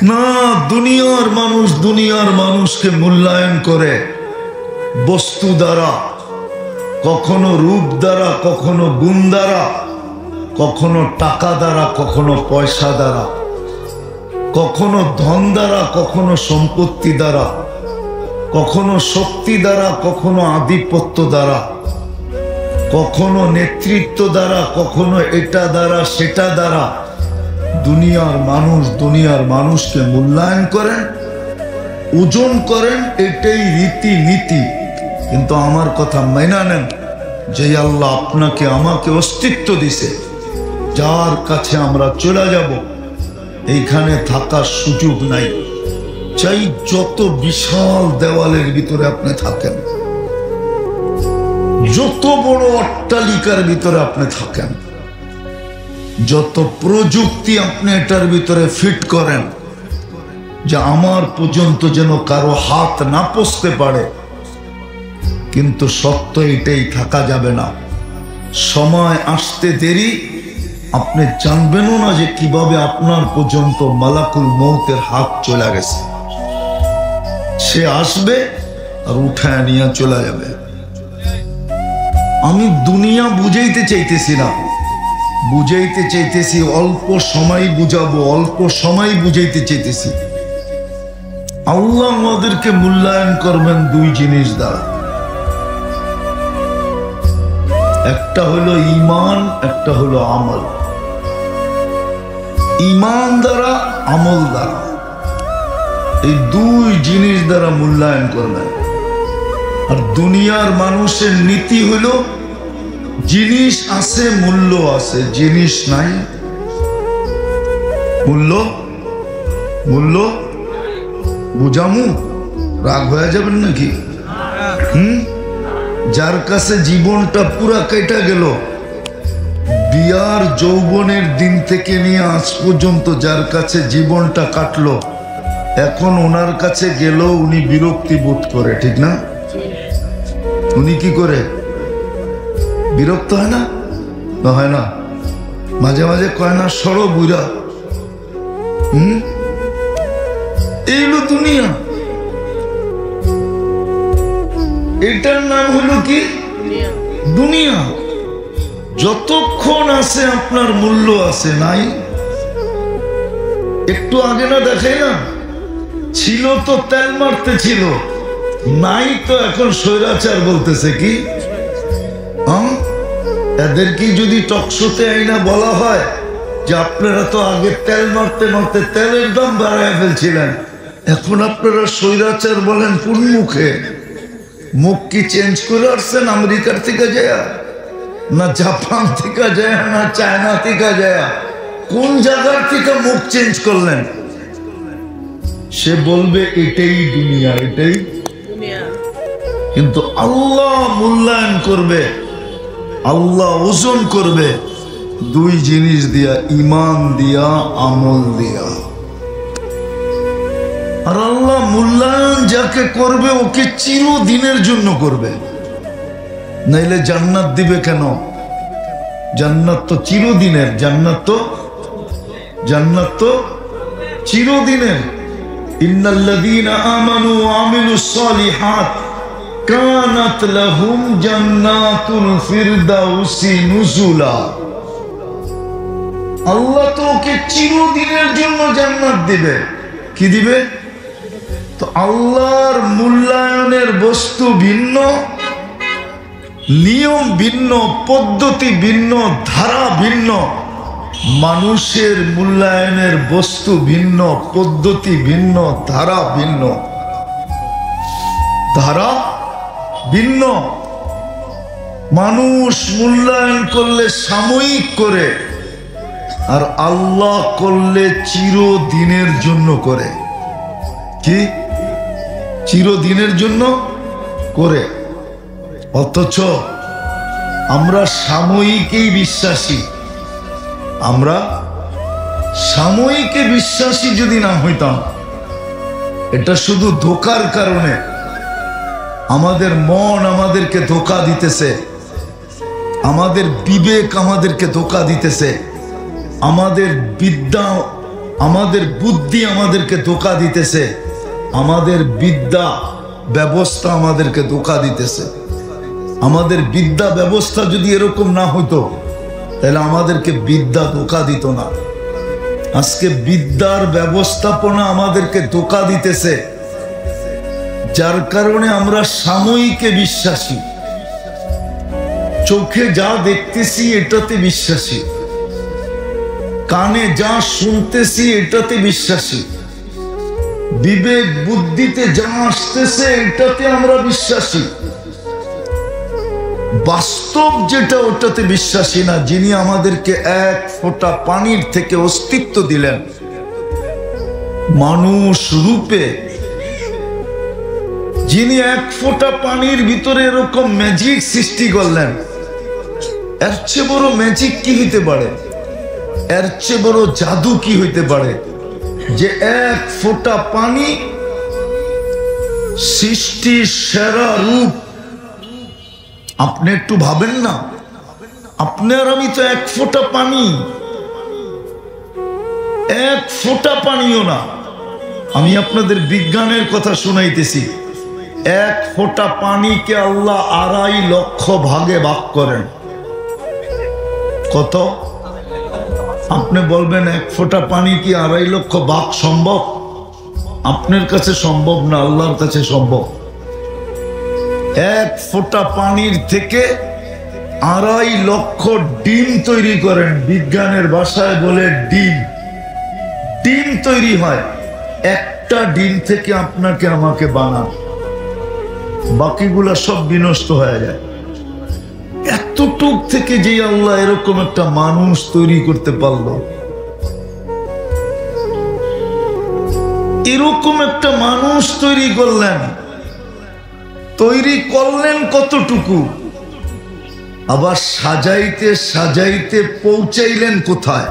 না, দুনিয়ার মানুষকে মূল্যায়ন করে বস্তু দ্বারা, কখনো রূপ দ্বারা, কখনো গুণ দ্বারা, কখনো টাকা দ্বারা, কখনো পয়সা দ্বারা, কখনো ধন দ্বারা, কখনো সম্পত্তি দ্বারা, কখনো শক্তি দ্বারা, কখনো আধিপত্য দ্বারা, কখনো নেতৃত্ব দ্বারা, কখনো এটা দ্বারা সেটা দ্বারা দুনিয়ার মানুষকে মূল্যায়ন করেন, ওজন করেন, এটাই রীতি নীতি। কিন্তু আমার কথা মাইনা নেন যে আল্লাহ আপনাকে আমাকে অস্তিত্ব দিছে, যার কাছে আমরা চলে যাব, এইখানে থাকার সুযোগ নাই। চাই যত বিশাল দেওয়ালের ভিতরে আপনি থাকেন, যত বড় অট্টালিকার ভিতরে আপনি থাকেন, যত প্রযুক্তি আপনি এটার ভিতরে ফিট করেন যে আমার পর্যন্ত যেন কারো হাত না পৌঁছতে পারে, কিন্তু সত্য এটাই, থাকা যাবে না। সময় আসতে দেরি, আপনি জানবেনও না যে কিভাবে আপনার পর্যন্ত মালাকুল মৌতের হাত চলে গেছে। সে আসবে আর উঠায় নিয়ে চলে যাবে। আমি দুনিয়া বুঝাইতে চাইতেছি না, বুঝাইতে চাইতেছি অল্প সময় বুঝাবো, অল্প সময় বুঝাইতে চাইতেছি। আল্লাহ আমাদেরকে মূল্যায়ন করবেন দুই জিনিস দ্বারা, একটা হলো ঈমান, একটা হলো আমল। ঈমান দ্বারা, আমল দ্বারা, এই দুই জিনিস দ্বারা মূল্যায়ন করবেন। আর দুনিয়ার মানুষের নীতি হলো জিনিস আছে মূল্য আছে, জিনিস নাই মূল্য বুঝামু, রাগ হয়ে যাবেন নাকি? যার কাছে জীবনটা পুরা কেটে গেল, বিয়ার যৌবনের দিন থেকে নিয়ে আজ পর্যন্ত যার কাছে জীবনটা কাটলো, এখন ওনার কাছে গেল উনি বিরক্তি বোধ করে, ঠিক না? উনি কি করে? বিরক্ত হয় না? হয় না? মাঝে মাঝে কয় না সরো বুড়া। এই হলো দুনিয়া, এটার নাম হলো কি? দুনিয়া। যতক্ষণ আছে আপনার মূল্য আছে, নাই একটু আগে না দেখাই না, ছিল তো তেল মারতে ছিল, নাই তো এখন স্বৈরাচার বলতেছে। কি এদেরকে যদি টকশোতে আইনা বলা হয় যে আপনারা তো আগে তেল মারতে মারতে তেলের দাম বাড়ায় ফেলছিলেন, এখন আপনারা স্বৈরাচার বলেন কোন মুখে? মুখ কি চেঞ্জ করে আসছেন আমেরিকার থেকে যায়, না জাপান থেকে যায়, না চায়না থেকে যায়? কোন জায়গার থেকে মুখ চেঞ্জ করলেন? সে বলবে এটাই দুনিয়া, এটাই। কিন্তু আল্লাহ মূল্যায়ন করবে, আল্লাহ ওজন করবে দুই জিনিস দিয়া, ঈমান দিয়া, আমল দিয়া। আর আল্লাহ মূল্যায়ন যাকে করবে ওকে চিরদিনের জন্য করবে, নাইলে জান্নাত দিবে কেন? জান্নাত তো চিরদিনের, জান্নাত তো চিরদিনের। ইন্নাল্লাযীনা আমানু ওয়া আমিলুস সালিহাত কানাত লাহুম জান্নাতুল ফিরদাউসি নুজুলা। আল্লাহ তো ওকে চিরদিনের জন্য জান্নাত দিবে। কি দিবে? তো আল্লাহর মূল্যায়নের বস্তু ভিন্ন, নিয়ম ভিন্ন, পদ্ধতি ভিন্ন, ধারা ভিন্ন। মানুষের মূল্যায়নের বস্তু ভিন্ন, পদ্ধতি ভিন্ন, ধারা ভিন্ন, ধারা ভিন্ন। মানুষ মূল্যায়ন করলে সাময়িক করে, আর আল্লাহ করলে চিরদিনের জন্য করে। কি? চিরদিনের জন্য করে। অথচ আমরা সাময়িকেই বিশ্বাসী। আমরা সাময়িকে বিশ্বাসী যদি না হইতাম, এটা শুধু ধোঁকার কারণে। আমাদের মন আমাদেরকে ধোঁকা দিতেছে, আমাদের বিবেক আমাদেরকে ধোঁকা দিতেছে, আমাদের বিদ্যা আমাদের বুদ্ধি আমাদেরকে ধোঁকা দিতেছে, আমাদের বিদ্যা ব্যবস্থা আমাদেরকে ধোঁকা দিতেছে। আমাদের বিদ্যা ব্যবস্থা যদি এরকম না হতো তাহলে আমাদেরকে বিদ্যা ধোঁকা দিত না। আজকে বিদ্যার ব্যবস্থাপনা আমাদেরকে ধোঁকা দিতেছে, যার কারণে আমরা সাময়িকে বিশ্বাসী, চোখে যা দেখতেছি এটাতে বিশ্বাসী, কানে যা শুনতেছি এটাতে বিশ্বাসী, বিবেক বুদ্ধিতে যা আসতেছে এটাতে আমরা বিশ্বাসী। বাস্তব যেটা ওটাতে বিশ্বাসী না। যিনি আমাদেরকে এক ফোঁটা পানির থেকে অস্তিত্ব দিলেন মানুষ রূপে, যিনি এক ফোঁটা পানির ভিতরে এরকম ম্যাজিক সৃষ্টি করলেন, এর চেয়ে বড় ম্যাজিক কি হইতে পারে? এর চেয়ে বড় জাদু কি হইতে পারে? যে এক ফোঁটা পানি সৃষ্টির সেরা রূপ। আপনি একটু ভাবেন না, আপনি আর আমি তো এক ফোঁটা পানি, এক ফোঁটা পানিও না। আমি আপনাদের বিজ্ঞানের কথা শুনাইতেছি। এক ফোঁটা পানিকে আল্লাহ 2.5 লক্ষ ভাগে ভাগ করেন। কত? আপনি বলবেন এক ফোঁটা পানি কি 2.5 লক্ষ ভাগ সম্ভব? আপনার কাছে সম্ভব না, আল্লাহর কাছে সম্ভব। এক ফোঁটা পানির থেকে 2.5 লক্ষ ডিম তৈরি করেন। বিজ্ঞানের ভাষায় বলে ডিম। ডিম তৈরি হয়। একটা ডিম থেকে আপনাকে আমাকে বানান, বাকিগুলা সব বিনষ্ট হয়ে যায়। এতটুক থেকে যে আল্লাহ এরকম একটা মানুষ তৈরি করতে পারলো, এরকম একটা মানুষ তৈরি করলেন, তৈরি করলেন কতটুকু, আবার সাজাইতে সাজাইতে পৌঁছাইলেন কোথায়?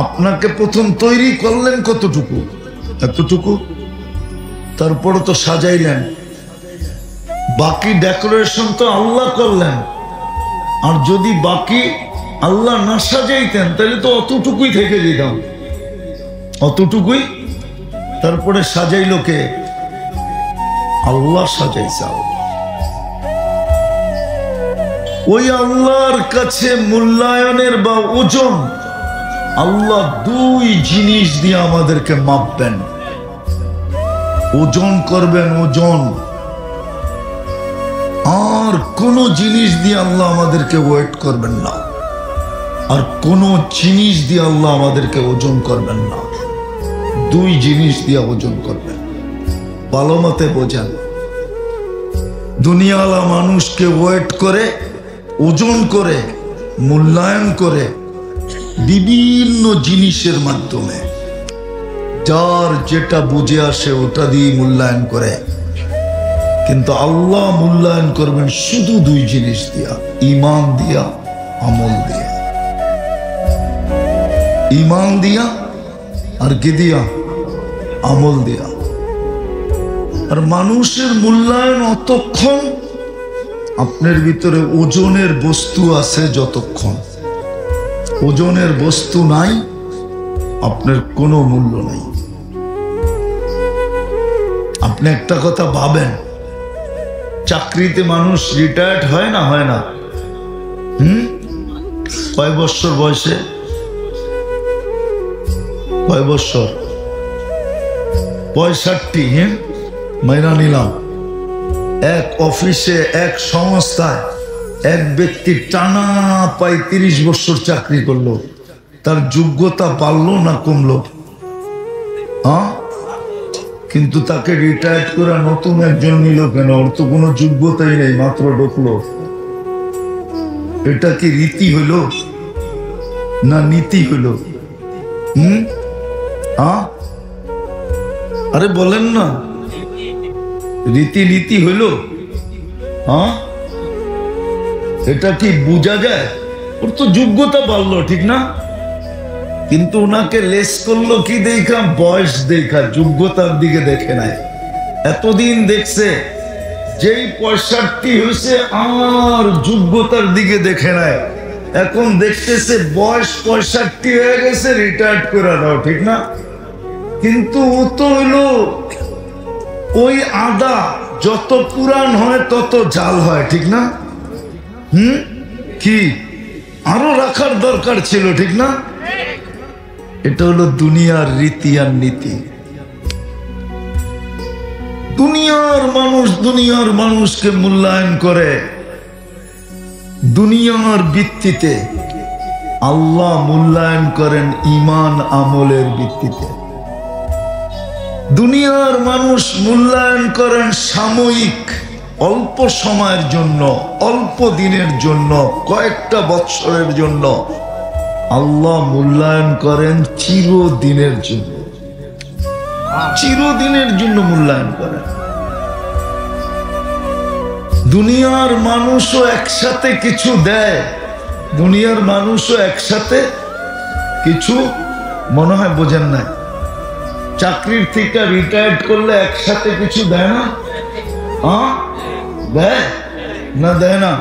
আপনাকে প্রথম তৈরি করলেন কতটুকু? এতটুকু। তারপরে তো সাজাইলেন, বাকি ডেকোরেশন তো আল্লাহ করলেন। আর যদি বাকি আল্লাহ না সাজাইতেন তাহলে তো অতটুকুই থেকে যেতাম, অতটুকুই। তারপরে সাজাইল কে? আল্লাহ সাজাইছে। ওই আল্লাহর কাছে মূল্যায়নের বা ওজন আল্লাহ 2 জিনিস দিয়ে আমাদেরকে মাপবেন, ওজন করবেন, ওজন। আর কোন জিনিস দিয়ে আল্লাহ আমাদেরকে ওয়েট করবেন না, আর কোন জিনিস দিয়ে আল্লাহ আমাদেরকে ওজন করবেন না। 2 জিনিস দিয়ে ওজন করবেন। ভালো মতে বোঝেন। দুনিয়াওয়ালা মানুষকে ওয়েট করে, ওজন করে, মূল্যায়ন করে বিভিন্ন জিনিসের মাধ্যমে। যার যেটা বুঝে আসে ওটা দিয়ে মূল্যায়ন করে। কিন্তু আল্লাহ মূল্যায়ন করবেন শুধু 2 জিনিস দিয়া, ঈমান দিয়া, আমল দিয়া। ঈমান দিয়া আর কি দিয়া? আমল দিয়া। আর মানুষের মূল্যায়ন অতক্ষণ আপনার ভিতরে ওজনের বস্তু আছে। যতক্ষণ ওজনের বস্তু নাই আপনার কোনো মূল্য নাই। আপনি একটা কথা ভাবেন, চাকরিতে মানুষ রিটায়ার্ড হয় না? হয় না? কয় বছর বয়সে? কয় বছর? 65। মাইনা নিলাম। এক অফিসে, এক সংস্থায় এক ব্যক্তি টানা 35 বছর চাকরি করলো। তার যোগ্যতা বাড়লো না কমলো? কিন্তু তাকে রিটায়ার্ড করে নতুন একজন নিল কেন? ওর তো কোনো যোগ্যতাই নেই, মাত্র ঢুকলো। এটা কি রীতি হইল না নীতি হইল? আরে বলেন না, রীতি নীতি হইল? এটা কি বোঝা যায়? ওর তো যোগ্যতা বাড়লো, ঠিক না? কিন্তু ওনাকে লেস করলো কি দেখা? বয়স দেখা, যোগ্যতার দিকে দেখে নাই। এতদিন দেখছে, যেই 65 হয়েছে আর যোগ্যতার দিকে দেখে নাই। এখন দেখতেছে বয়স 65 হয়ে গেছে, রিটায়ার্ড করে দাও, ঠিক না? কিন্তু ও তো হইলো ওই আদা, যত পুরান হয় তত জাল হয়, ঠিক না? কি আরো রাখার দরকার ছিল, ঠিক না? এটা হলো দুনিয়ার রীতি আর নীতি। দুনিয়ার মানুষকে মূল্যায়ন করে দুনিয়ার ভিত্তিতে, আল্লাহ মূল্যায়ন করেন ঈমান আমলের ভিত্তিতে। দুনিয়ার মানুষ মূল্যায়ন করেন সাময়িক, অল্প সময়ের জন্য, অল্প দিনের জন্য, কয়েকটা বৎসরের জন্য। আল্লাহ মূল্যায়ন করেন চিরদিনের জন্য, চিরদিনের জন্য মূল্যায়ন করেন। দুনিয়ার মানুষও একসাথে কিছু দেয়, দুনিয়ার মানুষও একসাথে কিছু, মনে হয় বোঝেন না, চাকরির থেকে রিটায়ার্ড করলে একসাথে কিছু দেয় না? দেয় না? দেয় না?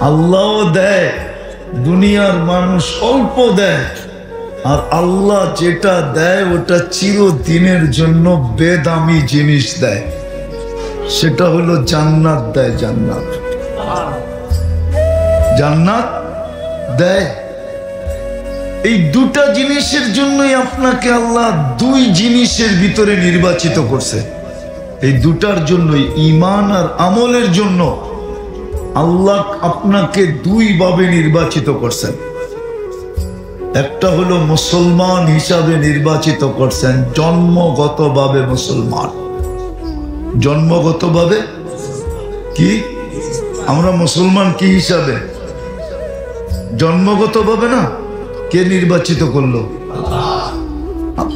আল্লাহও দেয়, দুনিয়ার মানুষ অল্প দেয়, আর আল্লাহ যেটা দেয় ওটা চিরদিনের জন্য বেদামি জিনিস দেয়, সেটা হলো জান্নাত দেয়। জান্নাত জান্নাত দেয়। এই দুটা জিনিসের জন্যই আপনাকে আল্লাহ দুই জিনিসের ভিতরে নির্বাচিত করছে। এই দুটার জন্যই, ঈমান আর আমলের জন্য আল্লাহ আপনাকে দুই ভাবে নির্বাচিত করছেন। একটা হলো মুসলমান হিসাবে নির্বাচিত করছেন, জন্মগতভাবে মুসলমান। জন্মগতভাবে কি আমরা মুসলমান কি হিসাবে? জন্মগতভাবে না। কে নির্বাচিত করলো?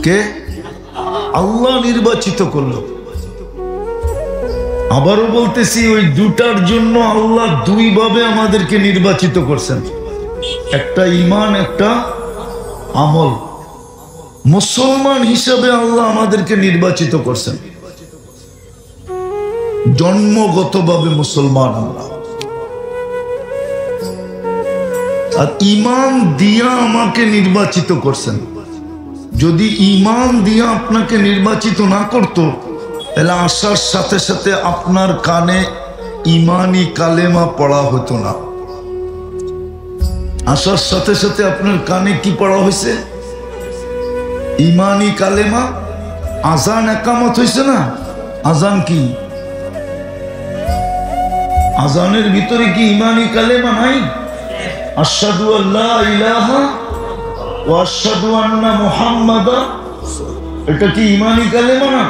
কে? আল্লাহ নির্বাচিত করলো। আবারও বলতেছি, ওই দুটার জন্য আল্লাহ দুই ভাবে আমাদেরকে নির্বাচিত করছেন, একটা ঈমান, একটা আমল। মুসলমান হিসাবে আল্লাহ আমাদেরকে নির্বাচিত করছেন, জন্মগতভাবে মুসলমান আমরা। আর ঈমান দিয়া আমাকে নির্বাচিত করছেন। যদি ঈমান দিয়া আপনাকে নির্বাচিত না করতো, তাহলে আসার সাথে সাথে আপনার কানে ঈমানি কালেমা পড়া হতো না। আসার সাথে সাথে আপনার কানে কি পড়া হয়েছে? ঈমানি কালেমা। আজান একামত হয়েছে না? আজান কি? আজানের ভিতরে কি ঈমানি কালেমা নাই? আশহাদু আল্লা ইলাহা ওয়া আশহাদু আন্না মুহাম্মাদা, এটা কি ঈমানি কালেমা না?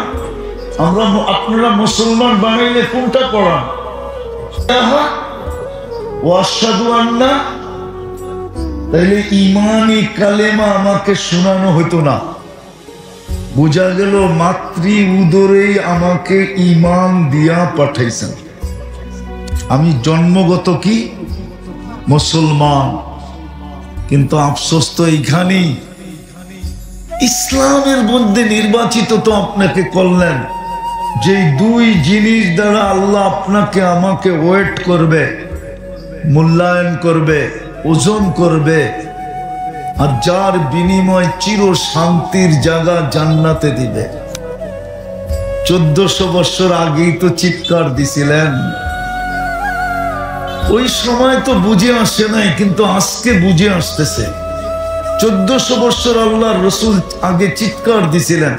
আপনারা মুসলমান বানাইলে কোনটা পড়ান? ইলাহা ওয়া আশহাদু আন্না। তাইলে ঈমানি কালেমা আমাকে শোনানো হতো না। বোঝা গেল মাতৃ উদরেই আমাকে ঈমান দিয়া পাঠাইছেন। আমি জন্মগত কি মুসলমান, কিন্তু আফসোস তো এইখানেই, ইসলামের মধ্যে নির্বাচিত তো আপনাকে করলেন, যে দুই জিনিস দ্বারা আল্লাহ আপনাকে আমাকে ওয়েট করবে, মূল্যায়ন করবে, ওজন করবে, আর যার বিনিময় চির শান্তির জায়গা জান্নাতে দিবে। 1400 বছর আগেই তো চিৎকার দিছিলেন। ওই সময় তো বুঝে আসে নাই, কিন্তু আজকে বুঝে আসতেছে। 1400 বছর আল্লাহর রসুল আগে চিৎকার দিছিলেন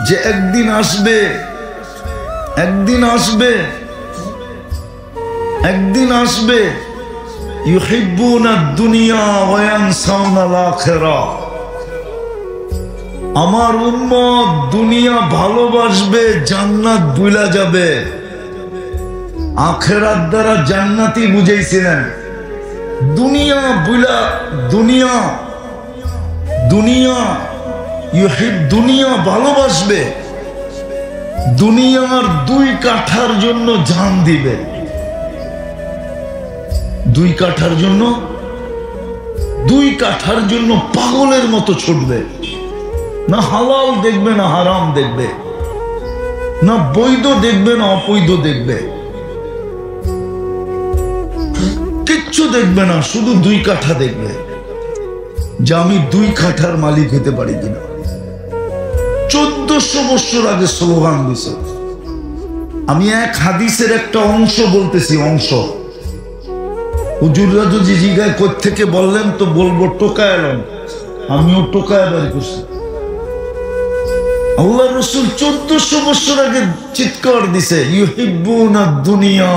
যে একদিন আসবে, একদিন আসবে, একদিন আসবে, ইউহিব্বুনা দুনিয়া ওয়া ইয়ানসাউনাল আখিরাহ। আমার উম্মত দুনিয়া ভালোবাসবে, জান্নাত ভুলা যাবে। আখিরাত দ্বারা জান্নাতি বুঝাইছিলেন। দুনিয়া ভুলা, দুনিয়া দুনিয়া দুনিয়া ভালোবাসবে, দুনিয়ার 2 কাঠার জন্য জান দিবে। 2 কাঠার জন্য, 2 কাঠার জন্য পাগলের মতো ছুটবে। না হালাল দেখবে, না হারাম দেখবে, না বৈধ দেখবে, না অবৈধ দেখবে, কিচ্ছু দেখবে না, শুধু 2 কাঠা দেখবে যে আমি 2 কাঠার মালিক হতে পারি কিনা। 1400 বছর আগে স্লোগান দিছে। আমি এক হাদিসের একটা অংশ বলতেছি, অংশ। হুজুররা যদি জিজ্ঞাসা কোত্থেকে বললেন তো বলবো টোকায় এলাম, আমিও টোকায় বাড়ি করছি। আল্লাহ রসুল 1400 বছর আগে চিৎকার দিছে, ইউহিব্বুনা দুনিয়া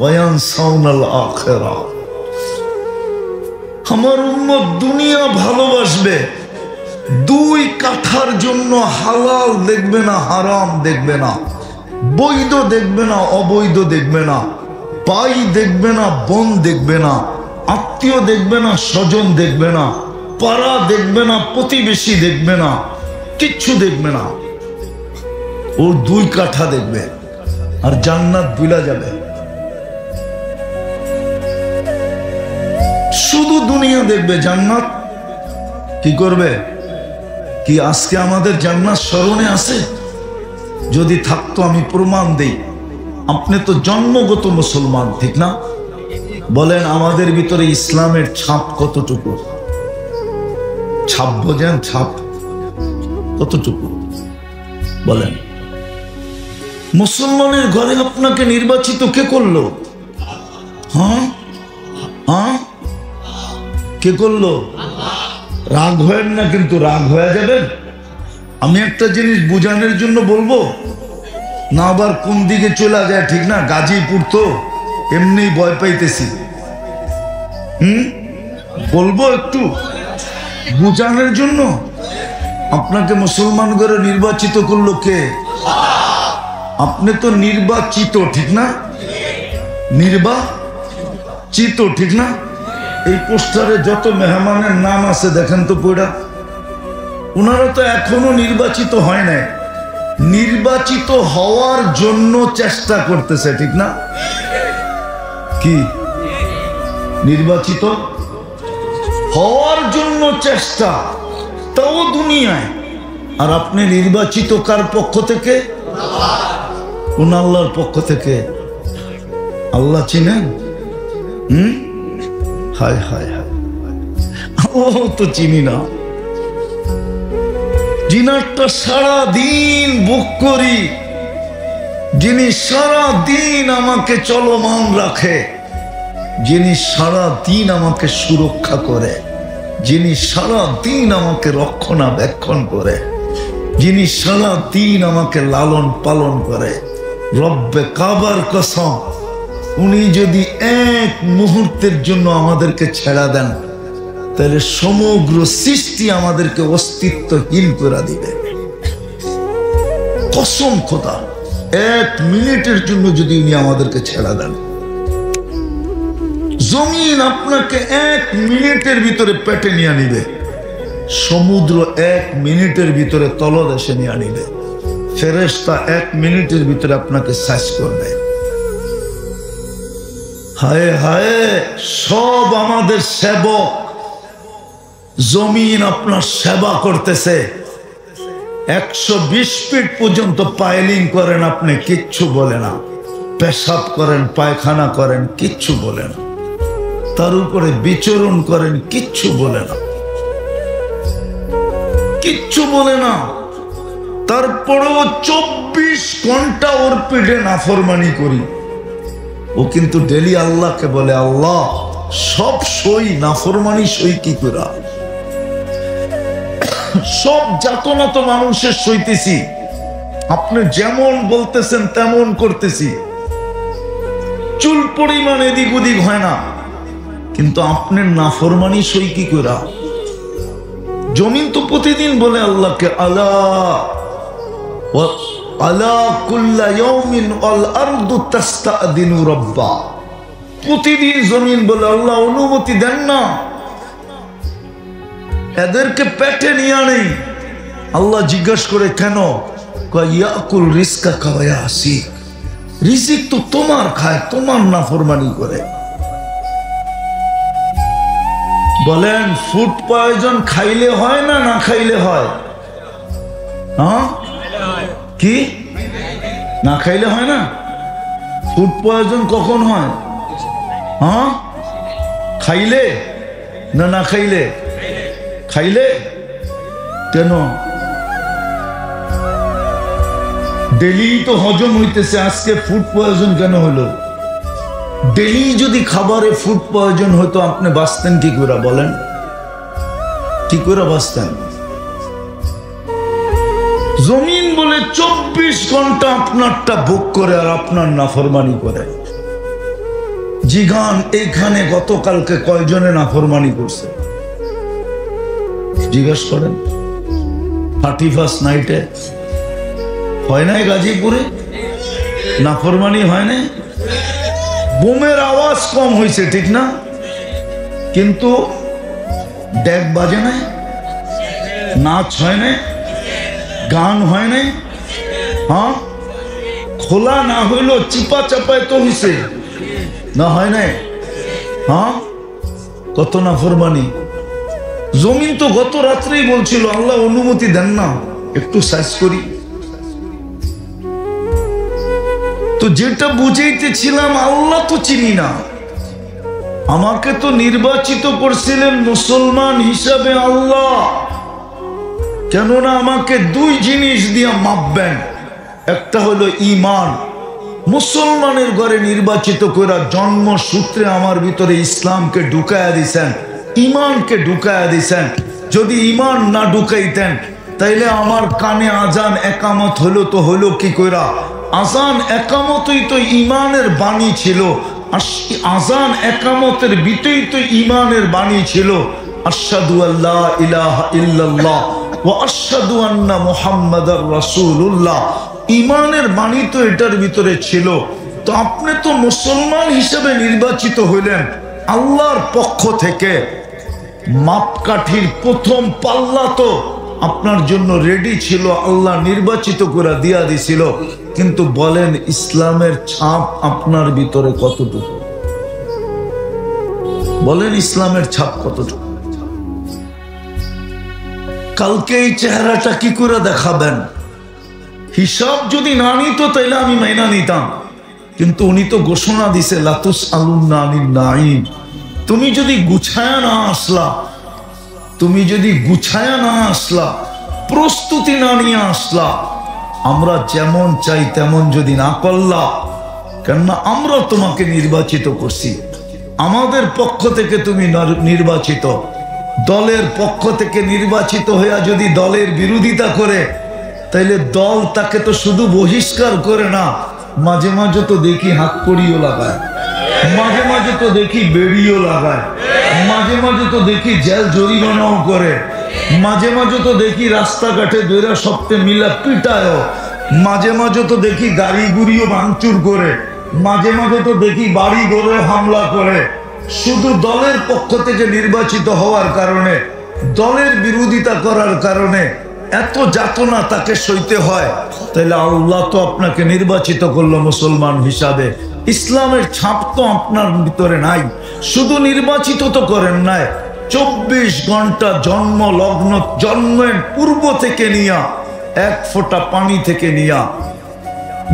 ওয়া ইয়ানসাউনাল আখিরা। আমার উম্মত দুনিয়া ভালোবাসবে, 2 কাঠার জন্য হালাল দেখবে না, হারাম দেখবে না, বৈধ দেখবে না, অবৈধ দেখবে না, ভাই দেখবে না, বোন দেখবে না, আত্মীয় দেখবে না, স্বজন দেখবে না, পাড়া দেখবে না, প্রতিবেশী দেখবে না, কিচ্ছু দেখবে না। ওর 2 কাঠা দেখবে আর জান্নাত ভুলা যাবে। শুধু দুনিয়া দেখবে, জান্নাত কি করবে? কি আজকে আমাদের জান্নাত স্মরণে আছে? যদি থাকতো আমি প্রমাণ দেই। আপনি তো জন্মগত মুসলমান, ঠিক না? বলেন আমাদের ভিতরে ইসলামের ছাপ কতটুকু? ছাপ বোঝেন? ছাপ কতটুকু বলেন? মুসলমানের ঘরে আপনাকে নির্বাচিত কে করলো? হ্যাঁ হ্যাঁ, কে করলো? রাগ হয়েন না, কিন্তু রাগ হয়ে যাবেন। আমি একটা জিনিস বুঝানোর জন্য বলবো না, আবার কোন দিকে চলে যায়, ঠিক না? গাজীপুর তো এমনি ভয় পাইতেছি। বলবো একটু বুঝানোর জন্য। আপনাকে মুসলমান করে নির্বাচিত করলো কে? আপনি তো নির্বাচিত, ঠিক না? নির্বাচিত, ঠিক না? এই পোস্টারে যত মেহমানের নাম আছে দেখেন তো পড়া, ওনারা তো এখনো নির্বাচিত হয় নাই, নির্বাচিত হওয়ার জন্য চেষ্টা করতেছে, ঠিক না? কি নির্বাচিত হওয়ার জন্য চেষ্টা, তাও দুনিয়ায়। আর আপনি নির্বাচিত কার পক্ষ থেকে? কোন আল্লাহর পক্ষ থেকে। আল্লাহ চিনেন? হায় হায় হায়, ও তো চিনি না। যিনারটা সারাদিন বুক করি, যিনি সারাদিন আমাকে চলমান রাখে, যিনি সারাদিন আমাকে সুরক্ষা করে, যিনি সারাদিন আমাকে রক্ষণাবেক্ষণ করে, যিনি সারাদিন আমাকে লালন পালন করে, রব্বে কাবার কসম, উনি যদি এক মুহূর্তের জন্য আমাদেরকে ছেড়া দেন, তাহলে সমগ্র সৃষ্টি আমাদেরকে অস্তিত্বহীন করে দিবে। কসম খোদা, 1 মিনিটের জন্য যদি উনি আমাদেরকে ছেড়া দেন, জমিন আপনাকে 1 মিনিটের ভিতরে পেটে নিয়ে নিবে, সমুদ্র 1 মিনিটের ভিতরে তলদেশে নিয়ে নিবে, ফেরেশতা 1 মিনিটের ভিতরে আপনাকে সাইজ করবে। হায় হায়, সব আমাদের সেবক, জমিন আপনার সেবা করতেছে। 120 ফিট পর্যন্ত পাইলিং করেন, আপনি কিচ্ছু বলে না, পেশাব করেন, পায়খানা করেন, কিচ্ছু বলে না, তার উপরে বিচরণ করেন, কিচ্ছু বলে না, কিচ্ছু বলে না। তারপরেও 24 ঘন্টা ওর পিঠে নাফরমানি করি। ও কিন্তু ডেলি আল্লাহকে বলে, আল্লাহ সব সই, নাফরমানি সই কি করে? সব যাতনা তো মানুষের সইতেছি, আপনি যেমন বলতেছেন তেমন করতেছি, চুল পরিমাণ এদিক ওদিক হয় না, কিন্তু আপনার নাফরমানি সই কি করে? জমিন তো প্রতিদিন বলে আল্লাহকে, আল্লাহ আলা কুল্লা ইয়াউমিন আল আরদু তাস্তাদিনু রাব্বা। প্রতিদিন জমিন বলে, আল্লাহ অনুমতি দেন না, এদেরকে পেটে নিয়ে নেই। আল্লাহ জিজ্ঞাসা করে, কেন? ইয়াকুল রিজকা ওয়া ইয়াসিক, রিজিক তো তোমার খায়, তোমার নাফরমানি করে। বলেন ফুড পয়জন খাইলে হয় না না খাইলে হয়? হ্যাঁ, কি না খাইলে হয় না? ফুড পয়জন কখন হয়? হ্যাঁ, খাইলে না না খাইলে? খাইলে কেন? ডেলি তো হজম হইতেছে, আজকে ফুড পয়জন কেন হলো? ডেলি যদি খাবারে ফুড পয়জন হতো আপনি বাঁচতেন কি করে বলেন? কি করে বাঁচতেন? জমিন বলে 24 ঘন্টা আপনারটা ভোগ করে আর আপনার নাফরমানি করে। জিগান এখানে গতকালকে কয়জনে নাফরমানি করছে জিজ্ঞাসা করেন? 31st নাইটে হয় নাই গাজীপুরে নাফরমানি? হয় নাই? বোমের আওয়াজ কম হয়েছে ঠিক না, কিন্তু ডেক বাজে নাই, নাচ হয় নাই, গান হয় নাই। হ্যাঁ, খোলা না হইলো চিপা চাপায় তো হইছে না? হয় নাই? হ্যাঁ, কত নাফরমানি। জমিন তো গত রাত্রেই বলছিল আল্লাহ অনুমতি দেন না একটু সাইজ করি। তো যেটা বুঝাইতেছিলাম, আল্লাহ তো চিনি না, আমাকে তো নির্বাচিত করছিলেন মুসলমান হিসাবে আল্লাহ। কেননা আমাকে দুই জিনিস দিয়ে মাপবেন, একটা হলো ঈমান। মুসলমানের ঘরে নির্বাচিত করে জন্মসূত্রে আমার ভিতরে ইসলামকে ঢুকায়া দিছেন, ঈমানকে ঢুকায়া দিছেন। যদি ঈমান না ঢুকাইতেন তাইলে আমার কানে আজান একামত হলো তো হলো কি কইরা? আজান একামতই তো ঈমানের বাণী ছিল, আর আজান একামতের ভিতরেই তো ঈমানের বাণী ছিল। আশহাদু আল্লা ইলাহা ইল্লাল্লাহ ওয়া আশহাদু আন্না মুহাম্মাদার রাসূলুল্লাহ, ঈমানের বাণী তো এটার ভিতরে ছিল। তো আপনি তো মুসলমান হিসেবে নির্বাচিত হইলেন আল্লাহর পক্ষ থেকে। মাপকাঠির প্রথম পাল্লা তো আপনার জন্য রেডি ছিল, আল্লাহ নির্বাচিত করে দিয়া দিছিল। কিন্তু বলেন ইসলামের ছাপ আপনার ভিতরে কতটুকু? বলেন ইসলামের ছাপ কতটুকু? কালকে এই চেহারাটা কি করে দেখাবেন? হিসাব যদি না নিত তাইলে আমি মাইনা নিতাম, কিন্তু উনি তো ঘোষণা দিছে লাতুস আলুন্না আনিন নাঈম। তুমি যদি গুছায়া না আসলা, তুমি যদি গুছায়া না আসলা, প্রস্তুতি না নিয়ে আসলা, আমরা যেমন চাই তেমন যদি না করলা, কেননা আমরা তোমাকে নির্বাচিত করছি, আমাদের পক্ষ থেকে তুমি নির্বাচিত। দলের পক্ষ থেকে নির্বাচিত হইয়া যদি দলের বিরোধিতা করে, তাইলে দল তাকে তো শুধু বহিষ্কার করে না, মাঝে মাঝে তো দেখি হাত কড়িও লাগায়, মাঝে মাঝে তো দেখি বেড়িও লাগায়, মাঝে মাঝে তো দেখি জেল জরিমানাও করে, মাঝে মাঝে তো দেখি রাস্তাঘাটে দৈরা সপ্তে মিলা পিটায়ও, মাঝে মাঝে তো দেখি গাড়ি গুড়িও ভাঙচুর করে, মাঝে মাঝে তো দেখি বাড়ি ঘরে হামলা করে। শুধু দলের পক্ষ থেকে নির্বাচিত হওয়ার কারণে, দলের বিরোধিতা করার কারণে এত যাতনা তাকে সইতে হয়। তাহলে আল্লাহ তো আপনাকে নির্বাচিত করলো মুসলমান হিসাবে, ইসলামের ছাপ তো আপনার ভিতরে নাই। শুধু নির্বাচিত তো করেন নাই, 24 ঘন্টা জন্ম লগ্ন, জন্মের পূর্ব থেকে নিয়া, এক ফোঁটা পানি থেকে নিয়া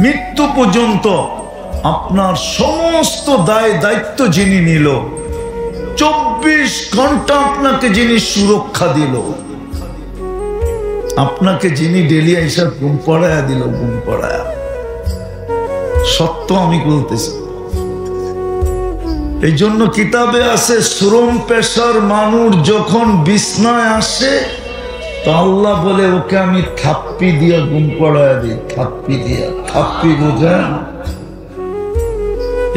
মৃত্যু পর্যন্ত আপনার সমস্ত দায় দায়িত্ব যিনি নিল, 24 ঘন্টা আপনাকে যিনি সুরক্ষা দিল, আপনাকে যিনি ডেলি আইসা ঘুম পড়ায়া দিল, ঘুম পড়ায়া, সত্য আমি বলতেছি। এই জন্য কিতাবে আছে, শ্রম পেশার মানুষ যখন বিছনায় আসে তো আল্লাহ বলে ওকে আমি থাপ্পি দিয়া ঘুম পড়ায়া দিই, থাপ্পি দিয়া। থাপ্পি বোঝেন?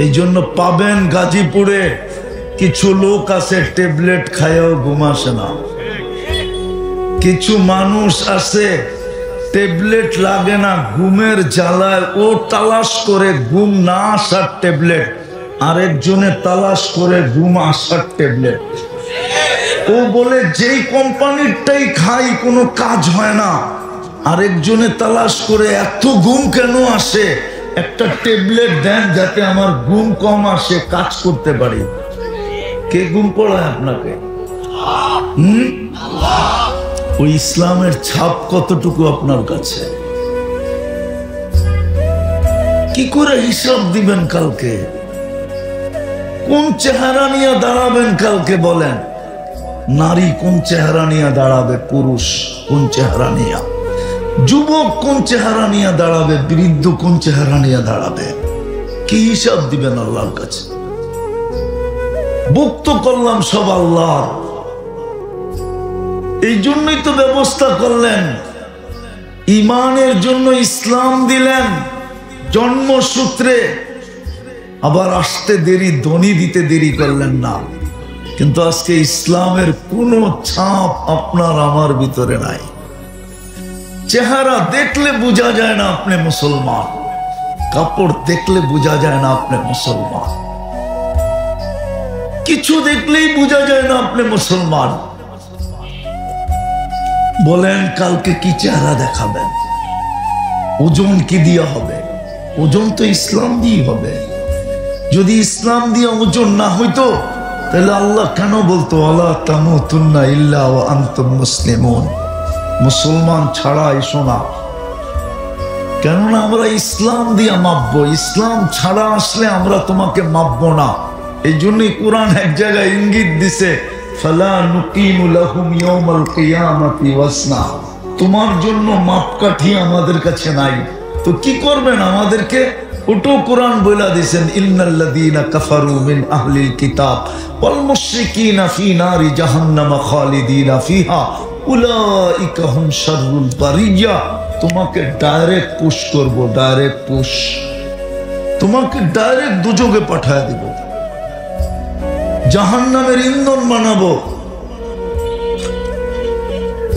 এই জন্য পাবেন গাজীপুরে কিছু লোক আছে ট্যাবলেট খায়ও ঘুম আসে না, কিছু মানুষ আছে ট্যাবলেট লাগে না, ঘুমের জ্বালায় ও তালাশ করে ঘুম না আসার ট্যাবলেট, আরেকজনে তালাশ করে ঘুম আসার ট্যাবলেট। ও বলে যেই কোম্পানিরটাই খাই কোনো কাজ হয় না, আরেকজনে তালাশ করে এত ঘুম কেন আসে, একটা ট্যাবলেট দেন যাতে আমার ঘুম কম আসে, কাজ করতে পারি। কে ঘুম পড়ায় আপনাকে? ওই ইসলামের ছাপ কতটুকু আপনার কাছে? কি করে হিসাব দিবেন কালকে? কোন চেহারা নিয়ে দাঁড়াবেন কালকে বলেন? নারী কোন চেহারা নিয়ে দাঁড়াবে? পুরুষ কোন চেহারা নিয়ে? যুবক কোন চেহারা নিয়ে দাঁড়াবে? বৃদ্ধ কোন চেহারা নিয়ে দাঁড়াবে? কি হিসাব দিবেন আল্লাহর কাছে? ভুক্ত করলাম সব আল্লাহর। এই জন্যই তো ব্যবস্থা করলেন, ইমানের জন্য ইসলাম দিলেন জন্মসূত্রে, আবার আসতে দেরি, ধনী দিতে দেরি করলেন না। কিন্তু আজকে ইসলামের কোনো ছাপ আপনার আমার ভিতরে নাই। চেহারা দেখলে বোঝা যায় না আপনি মুসলমান, কাপড় দেখলে বোঝা যায় না আপনি মুসলমান, কিছু দেখলেই বোঝা যায় না আপনি মুসলমান। বলেন কালকে কি চেহারা দেখাবেন? ওজন কি দিয়ে হবে? ওজন তো ইসলাম দিয়ে হবে। যদি ইসলাম দিয়ে ওজন না হইতো তাহলে আল্লাহ কেন বলতো ওয়ালা তামুতুন্না ইল্লা ওয়া আনতুম মুসলিমুন? মুসলমান ছাড়া এসো না। কেননা আমরা ইসলাম দিয়ে মাপবো, ইসলাম ছাড়া আসলে আমরা তোমাকে মাপবো না। এই জন্যই কোরআন এক জায়গায় ইঙ্গিত দিছে, ফালা নুকিমু লাহুম ইয়াউমাল কিয়ামাতি ওয়াসনা। তোমার জন্য মাপকাঠি আমাদের কাছে নাই, তো কি করবেন আমাদেরকে? ওটো কোরআন বলে দিয়েছেন, ইন্নাল্লাযীনা কাফারু মিন আহলিল কিতাব ওয়াল মুশরিকিনা ফি নারি জাহান্নাম খালিদিনা ফিহা উলাইকা হুম শাররুল বারিয়া। তোমাকে ডাইরেক্ট পুশ করব, ডাইরেক্ট পুশ, তোমাকে ডাইরেক্ট দুজকে পাঠায় দিব, জাহান্নামের ইন্ধন বানাবো।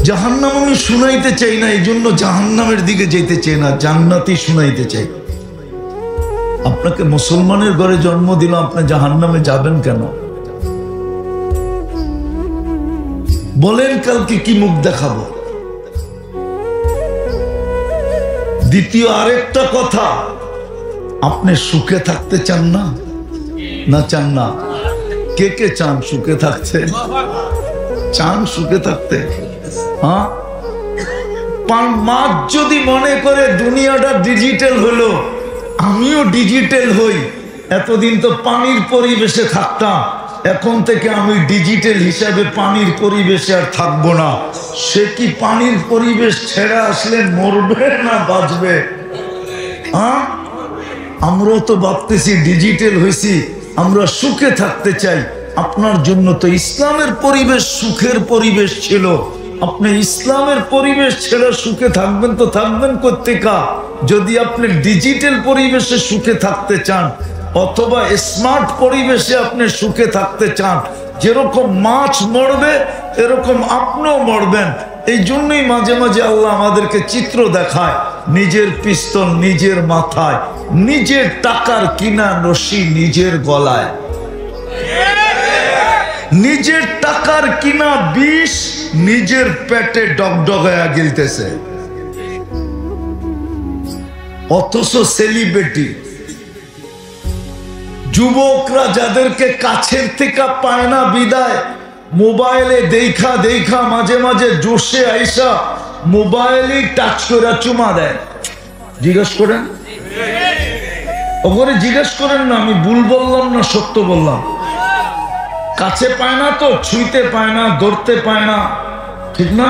জাহান্নাম আমি শুনাইতে চাই না, এই জন্য জাহান্নামের দিকে যেতে চাই না, জান্নাতই শুনাইতে চাই। আপনাকে মুসলমানের ঘরে জন্ম দিল, আপনি জাহান্নামে যাবেন কেন? বলেন কালকে কি মুখ দেখাবো? দ্বিতীয় আরেকটা কথা, আপনি সুখে থাকতে চান না? না চান না? কে কে চান সুখে থাকতে? চান সুখে থাকতে? হ্যাঁ, মাছ যদি মনে করে দুনিয়াটা ডিজিটাল হলো, আমিও ডিজিটাল হই। এতদিন তো পানির পরিবেশে থাকতাম, এখন থেকে আমি ডিজিটাল হিসাবে পানির পরিবেশে আর থাকবো না। সে কি পানির পরিবেশ ছেড়ে আসলে মরবে না বাঁচবে? হ্যাঁ, আমরাও তো ভাবতেছি ডিজিটাল হয়েছি, আমরা সুখে থাকতে চাই। আপনার জন্য তো ইসলামের পরিবেশ সুখের পরিবেশ ছিল। আপনি ইসলামের পরিবেশ ছেড়ে সুখে থাকবেন তো থাকবেন কোত্থেকা? যদি আপনি ডিজিটাল পরিবেশে সুখে থাকতে চান অথবা স্মার্ট পরিবেশে আপনি সুখে থাকতে চান, যেরকম মাছ মরবে এরকম আপনিও মরবেন। এই জন্যই মাঝে মাঝে আল্লাহ আমাদেরকে চিত্র দেখায়, নিজের পিস্তল নিজের মাথায়, নিজের টাকার কিনা রশি নিজের গলায়, নিজের টাকার কিনা বিষ নিজের পেটে ডগডগায়া গিলতেছে। অথচ সেলিব্রিটি যুবকরা যাদেরকে কাছের থেকে পায় না বিদায়, মোবাইলে দেখা দেখা মাঝে মাঝে জোশে আইসা মোবাইলে টাচ করে চুমা দেয়। জিজ্ঞেস করেন, ওখানে জিজ্ঞেস করেন না আমি ভুল বললাম না সত্য বললাম? কাছে পায় না তো, ছুঁইতে পায় না, ধরতে পায় না, ঠিক না?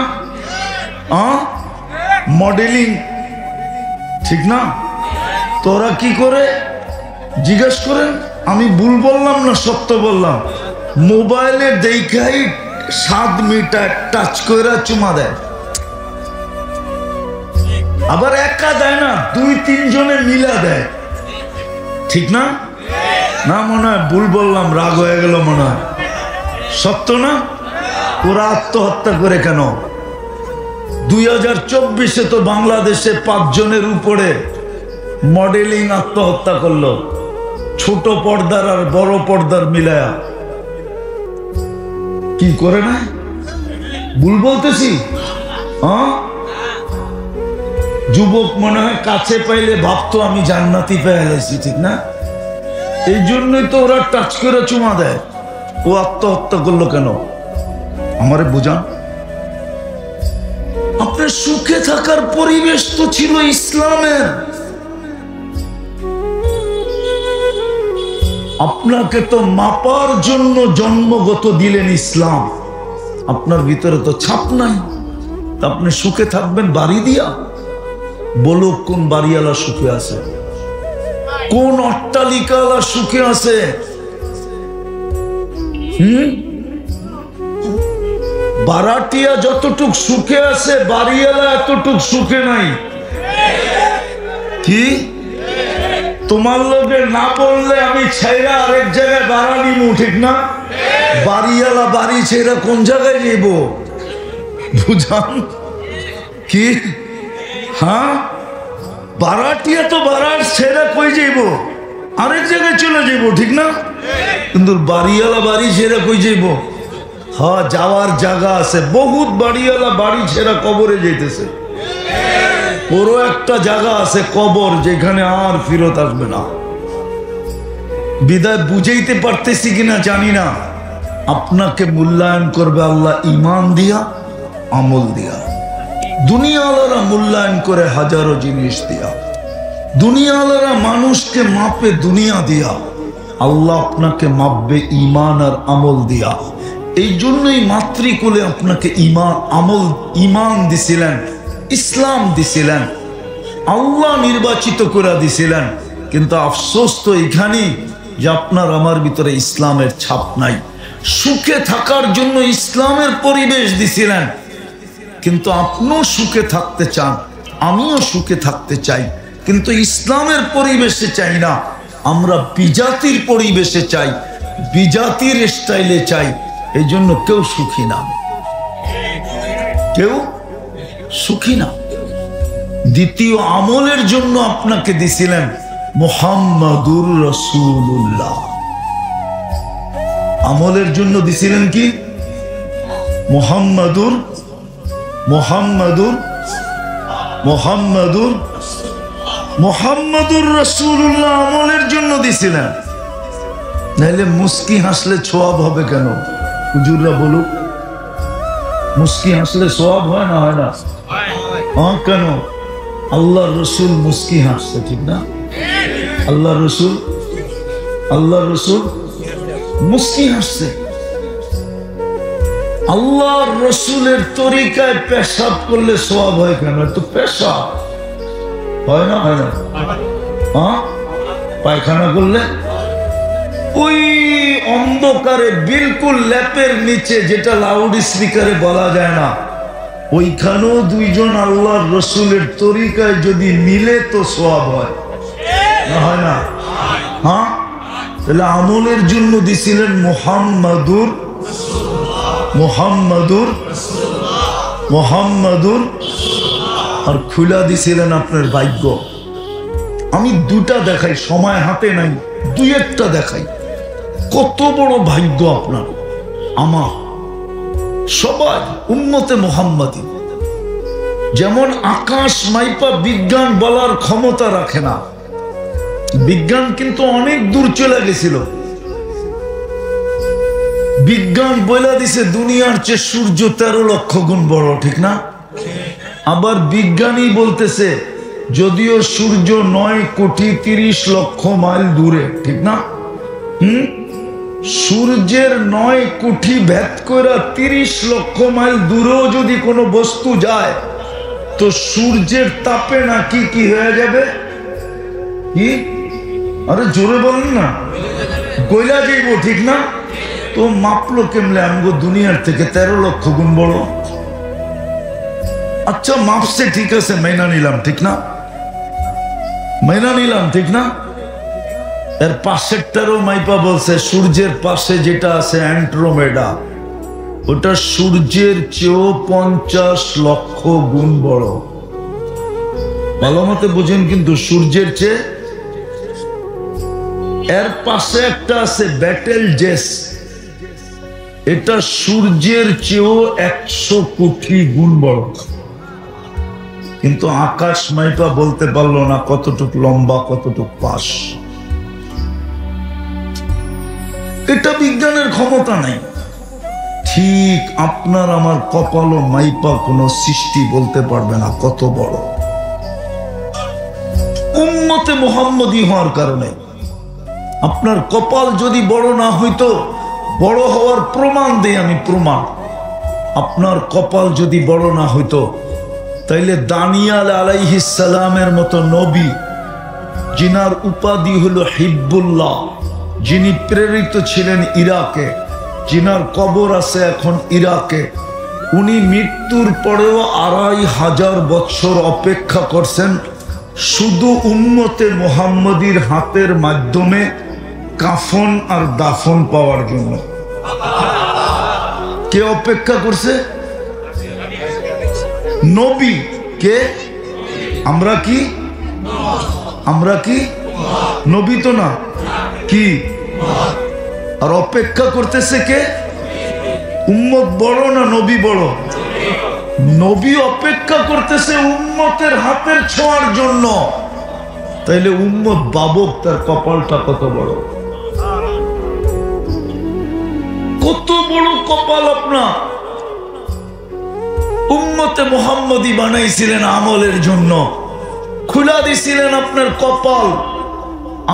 মডেলিং, ঠিক না? তোরা কি করে জিজ্ঞেস করেন আমি ভুল বললাম না সত্য বললাম? মোবাইলে দেখাই 7 মিটার টাচ করে চুমা দেয়। আবার একা দেয় না, 2-3 জনে মিলা দেয়, ঠিক না? না মনে হয় ভুল বললাম, রাগ হয়ে গেল মনে হয়, সত্য না? ওরা আত্মহত্যা করে কেন? 2024-এ তো বাংলাদেশে 5 জনের উপরে মডেলিং আত্মহত্যা করলো, ছোট পর্দার আর বড় পর্দার মিলায়া। কি করে না? ভুল বলতেছি? যুবক মনে হয় কাছে পাইলে ভাবতো আমি জান্নাতি পেয়ে গেছি, ঠিক না? এই জন্যই তো ওরা টাচ করে চুমা দেয়। ও আত্মহত্যা করলো কেন? আমারে বুঝান। আপনার সুখে থাকার পরিবেশ তো ছিল ইসলামের। আপনাকে তো মাপার জন্য জন্মগত দিলেন ইসলাম, আপনার ভিতরে তো ছাপ নাই, আপনি সুখে থাকবেন বাড়ি দিয়া? বলো কোন বাড়িওয়ালা সুখে আছে, কোন অট্টালিকাওয়ালা সুখে আছে? বারাটিয়া যতটুক সুখে আছে বাড়িওয়ালা এতটুক সুখে নাই। কি তোমার লোকে না বললে আমি ছেড়া আরেক জায়গায় বাড়া নিবো, ঠিক না? বাড়িওয়ালা বাড়ি ছেড়া কোন জায়গায় যাইব বুঝান কি? হ্যাঁ, বারাটিয়া তো বাড়ার ছেড়া কই যাইব, আরেক জায়গায় চলে যাইব, ঠিক না? কিন্তু বাড়িওয়ালা বাড়ি ছেড়া কই যাইব? হ্যাঁ, যাওয়ার জায়গা আছে। বহুত বাড়িওয়ালা বাড়ি ছেড়া কবরে যাইতেছে। বড় একটা জায়গা আছে কবর, যেখানে আর ফিরত আসবে না। বিদায় বুঝাইতে পারতেছি কিনা জানি না। আপনাকে মূল্যায়ন করবে আল্লাহ ইমান দিয়া, আমল দিয়া। দুনিয়াওয়ালারা মূল্যায়ন করে হাজারো জিনিস দিয়া, দুনিয়াওয়ালারা মানুষকে মাপে দুনিয়া দিয়া, আল্লাহ আপনাকে মাপবে ইমান আর আমল দিয়া। এই জন্যই মাতৃকুলে আপনাকে ইমান দিছিলেন, ইসলাম দিছিলেন, আল্লাহ নির্বাচিত করে দিছিলেন। কিন্তু আফসোস তো এখানেই যে আপনার আমার ভিতরে ইসলামের ছাপ নাই। সুখে থাকার জন্য ইসলামের পরিবেশ দিছিলেন, কিন্তু আপনিও সুখে থাকতে চান, আমিও সুখে থাকতে চাই, কিন্তু ইসলামের পরিবেশে চাই না। আমরা বিজাতির পরিবেশে চাই, বিজাতির স্টাইলে চাই। এই জন্য কেউ সুখী না, কেউ সুখী না। দ্বিতীয় আমলের জন্য আপনাকে দিছিলেন মুহাম্মাদুর রাসূলুল্লাহ। আমলের জন্য দিছিলেন কি? মুহাম্মাদুর রাসূলুল্লাহ আমলের জন্য দিছিলেন। নাইলে মুস্কি হাসলে সওয়াব হবে কেন? হুজুররা বলুক, মুস্কি হাসলে সওয়াব হয় না? হয় না? হ্যাঁ, কেন? আল্লাহর রসুল মুস্কি হাসছে, ঠিক না? আল্লাহর রসুল মুস্কি হাসছে। আল্লাহর রসুলের তরিকায় পেশাব করলে সওয়াব হয় কেন? তো পেশাব হয় না? হয় না? হ্যাঁ, পায়খানা করলে ওই অন্ধকারে বিলকুল ল্যাপের নিচে, যেটা লাউড স্পিকারে বলা যায় না, ওইখানেও দুইজন আল্লাহর রসুলের তরিকায় যদি মিলে তো সওয়াব হয় না? হয় না? হ্যাঁ, তাহলে আমলের জন্য দিছিলেন মুহাম্মাদুর, আর খুলা দিছিলেন আপনার ভাগ্য। আমি দুটা দেখাই, সময় হাতে নাই, দুই একটা দেখাই। কত বড় ভাগ্য আপনার, আমার, সবাই উম্মতে মুহাম্মাদি। যেমন আকাশ মাইপা বিজ্ঞান বলার ক্ষমতা রাখে না, বিজ্ঞান কিন্তু অনেক দূর চলে গেছিল। বিজ্ঞান বলে দিছে দুনিয়ার চেয়ে সূর্য 13 লক্ষ গুণ বড়, ঠিক না? আবার বিজ্ঞানী বলতেছে যদিও সূর্য 9,30,00,000 মাইল দূরে, ঠিক না? সূর্যের 9 কোটি ভেদ করে 30 লক্ষ মাইল দূরেও যদি কোনো বস্তু যায় তো সূর্যের তাপে নাকি কি হয়ে যাবে? কি? আরে জোরে বলেন না, গইলা যাইব, ঠিক না? তো মাপলো কেমলে? আমগো দুনিয়ার থেকে 13 লক্ষ গুণ বড়। আচ্ছা মাপছে, ঠিক আছে, মাইনা নিলাম, ঠিক না? মাইনা নিলাম, ঠিক না? এর পাশেরটারও মাইপা বলছে সূর্যের পাশে যেটা আছে অ্যান্ড্রোমেডা, ওটা সূর্যের চেয়েও 50 লক্ষ গুণ বড়। ভালো মতে বুঝেন কিন্তু, সূর্যের চেয়ে। এর পাশে একটা আছে ব্যাটেল জেস, এটা সূর্যের চেয়েও 100 কোটি গুণ বড়। কিন্তু আকাশ মাইপা বলতে পারলো না কতটুক লম্বা, কতটুক পাশ। এটা বিজ্ঞানের ক্ষমতা নাই। ঠিক আপনার আমার কপালও মাইপা কোনো সৃষ্টি বলতে পারবে না কত বড়। উম্মতে মুহাম্মদী হওয়ার কারণে আপনার কপাল যদি বড় না হইতো, বড় হওয়ার প্রমাণ দেই আমি, প্রমাণ। আপনার কপাল যদি বড় না হইতো তাইলে দানিয়াল আলাইহিস সালামের মতো নবী, যিনার উপাধি হলো হিব্বুল্লাহ, যিনি প্রেরিত ছিলেন ইরাকে, যিনার কবর আছে এখন ইরাকে, উনি মৃত্যুর পরেও 2500 বছর অপেক্ষা করছেন শুধু উম্মতে মুহাম্মদীর হাতের মাধ্যমে কাফন আর দাফন পাওয়ার জন্য। কে অপেক্ষা করছে? নবী। কে? আমরা কি? আমরা কি নবী তো না, কি? আর অপেক্ষা করতেছে কে? উম্মত বড় না নবী বড়? নবী অপেক্ষা করতেছে উম্মতের হাতের ছোঁয়ার জন্য। তাইলে উম্মত বাবক, তার কপালটা কত বড়, কত বড় কপাল আপনার। উম্মতে মুহাম্মদী বানাইছিলেন আমলের জন্য, খুলা দিছিলেন আপনার কপাল।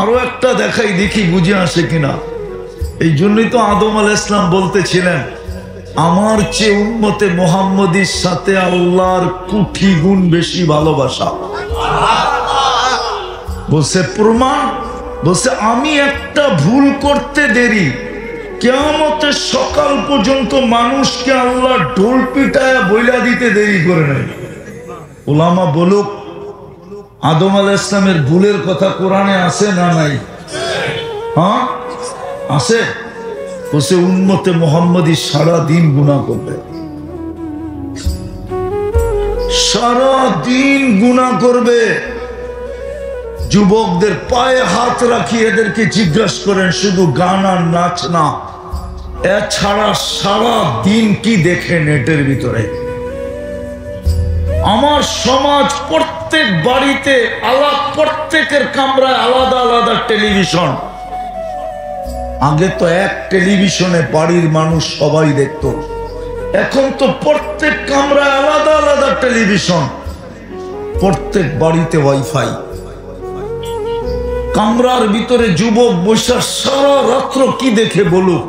আরো একটা দেখাই, দেখি বুঝে আসে কিনা। এই জন্যই তো আদম আলাইহিস সালাম বলতেছিলেন, আমার চেয়ে উম্মতে মুহাম্মদীর সাথে আল্লাহর কোটি গুণ বেশি ভালোবাসা। বলছে প্রমাণ, বলছে আমি একটা ভুল করতে দেরি, কিয়ামতের সকাল পর্যন্ত মানুষকে আল্লাহ ঢোল পিটায় বইলা দিতে দেরি করে নাই। উলামা বলুক, আদম আলাইহিস সালামের ভুলের কথা কোরআনে আছে না নাই? হ্যাঁ আছে। বলছে উম্মতে মুহাম্মদী সারা দিন গুনাহ করবে, সারা দিন গুনাহ করবে। যুবকদের পায়ে হাত রাখি এদেরকে জিজ্ঞাসা করেন, শুধু গান আর নাচ না, এছাড়া সারা দিন কি দেখে নেটের ভিতরে? আমার সমাজ প্রত্যেক বাড়িতে প্রত্যেকের কামরায় আলাদা আলাদা টেলিভিশন। আগে তো এক টেলিভিশনে বাড়ির মানুষ সবাই দেখত, এখন তো প্রত্যেক কামরায় আলাদা আলাদা টেলিভিশন, প্রত্যেক বাড়িতে ওয়াইফাই। কামরার ভিতরে যুবক বসে সারা রাত্র কি দেখে বলুক?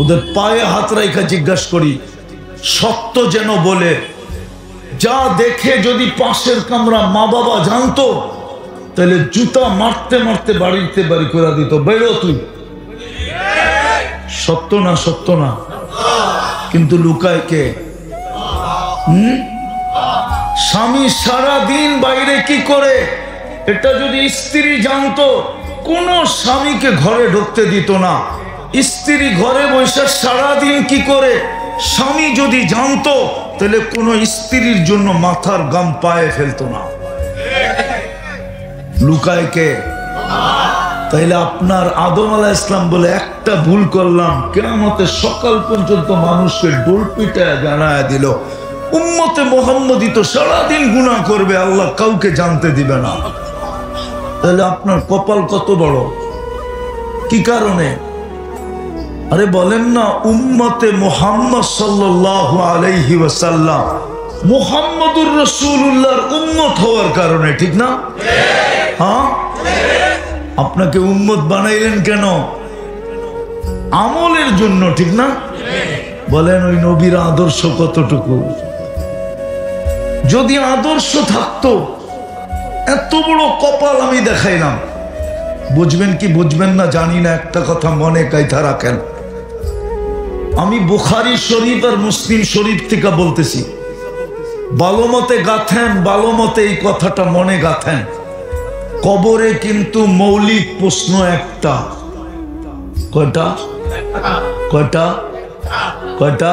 ওদের পায়ে হাত রাখা জিজ্ঞাসা করি, সত্য যেন বলে। যা দেখে যদি পাশের কামরা মা বাবা জানতো, তাহলে জুতা মারতে মারতে বাড়িতে বাড়ি করে দিত, বেরো তুই। সত্য না? সত্য না? কিন্তু লুকায় কে? স্বামী সারা দিন বাইরে কি করে, এটা যদি স্ত্রী জানতো, কোন স্বামীকে ঘরে ঢুকতে দিত না। স্ত্রী ঘরে বসে সারাদিন কি করে, স্বামী যদি জানতো, তাহলে কোন স্ত্রীর জন্য মাথার গাম পায়ে ফেলতো না। লুকায় কে? তাইলে আপনার আদম আলাইহিস সালাম বলে একটা ভুল করলাম, কিয়ামতের সকাল পর্যন্ত মানুষকে ডোল পিটায় জানায় দিল। উম্মতে মুহাম্মদী তো সারাদিন গুনাহ করবে, আল্লাহ কাউকে জানতে দিবে না। তাহলে আপনার কপাল কত বড়, কি কারণে? আরে বলেন না, উম্মতে মুহাম্মদ সাল্লাল্লাহু আলাইহি ওয়াসাল্লাম মুহাম্মদুর রাসূলুল্লাহর উম্মত হওয়ার কারণে, ঠিক না? হ্যাঁ, আপনাকে উম্মত বানাইলেন কেন? আমলের জন্য, ঠিক না? বলেন ওই নবীর আদর্শ কতটুকু? যদি আদর্শ থাকতো, এত বড় কপাল আমি দেখাইলাম, বুঝবেন কি বুঝবেন না জানি না, একটা কথা মনে কাইথা রাখেন। আমি বুখারী শরীফ আর মুসলিম শরীফ থেকে বলতেছি, ভালো মতে গাথেন, ভালো মতে এই কথাটা মনে গাথেন। কবরে কিন্তু মৌলিক প্রশ্ন একটা। কয়টা? কয়টা? কয়টা?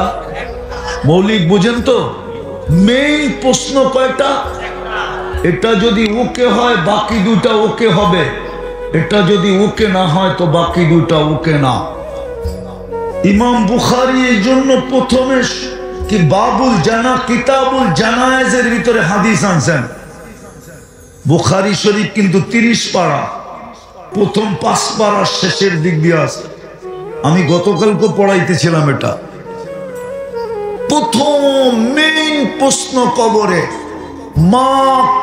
মৌলিক বুঝেন তো? মেইন প্রশ্ন কয়টা? এটা যদি ওকে হয় বাকি দুটা ওকে হবে, এটা যদি ওকে না হয় তো বাকি দুটা ওকে না। ইমাম বুখারী এই জন্য প্রথমে কি বাবুল জানা, কিতাবুল জানায়েজের ভিতরে হাদিস আনছেন। বুখারী শরীফ কিন্তু 30 পারা, প্রথম 5 পারার শেষের দিক দিয়ে আছে। আমি গতকালকে পড়াইতেছিলাম এটা। প্রথম মেইন প্রশ্ন কবরে, মা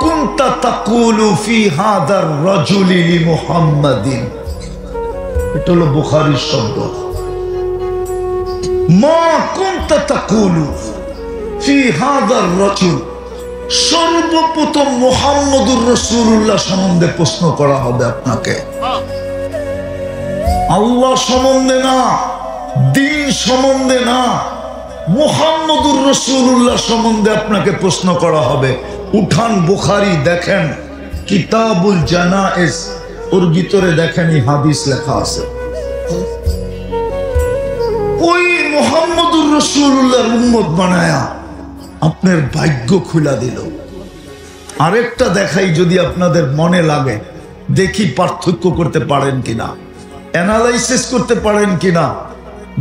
কুনতা তাকুলু ফি হাদার রাজুলি মুহাম্মাদিন, এটা হলো বুখারীর শব্দ। মা কুনতা তাকুলু ফি হাযার রাজুল, সর্বপ্রথম মুহাম্মদুর রাসূলুল্লাহ সম্বন্ধে প্রশ্ন করা হবে আপনাকে, আল্লাহ সম্বন্ধে না, দ্বীন সম্বন্ধে না, মুহাম্মদুর রাসূলুল্লাহ সম্বন্ধে আপনাকে প্রশ্ন করা হবে। উঠান বুখারী দেখেন, কিতাবুল জানায়েজ, ওর ভিতরে দেখেন এই হাদিস লেখা আছে। ওই মুহাম্মদুর রাসূলুল্লাহর উম্মত বানায়া আপনার ভাগ্য খুলা দিল। আরেকটা দেখাই যদি আপনাদের মনে লাগে, দেখি পার্থক্য করতে পারেন কিনা, অ্যানালাইসিস করতে পারেন কিনা।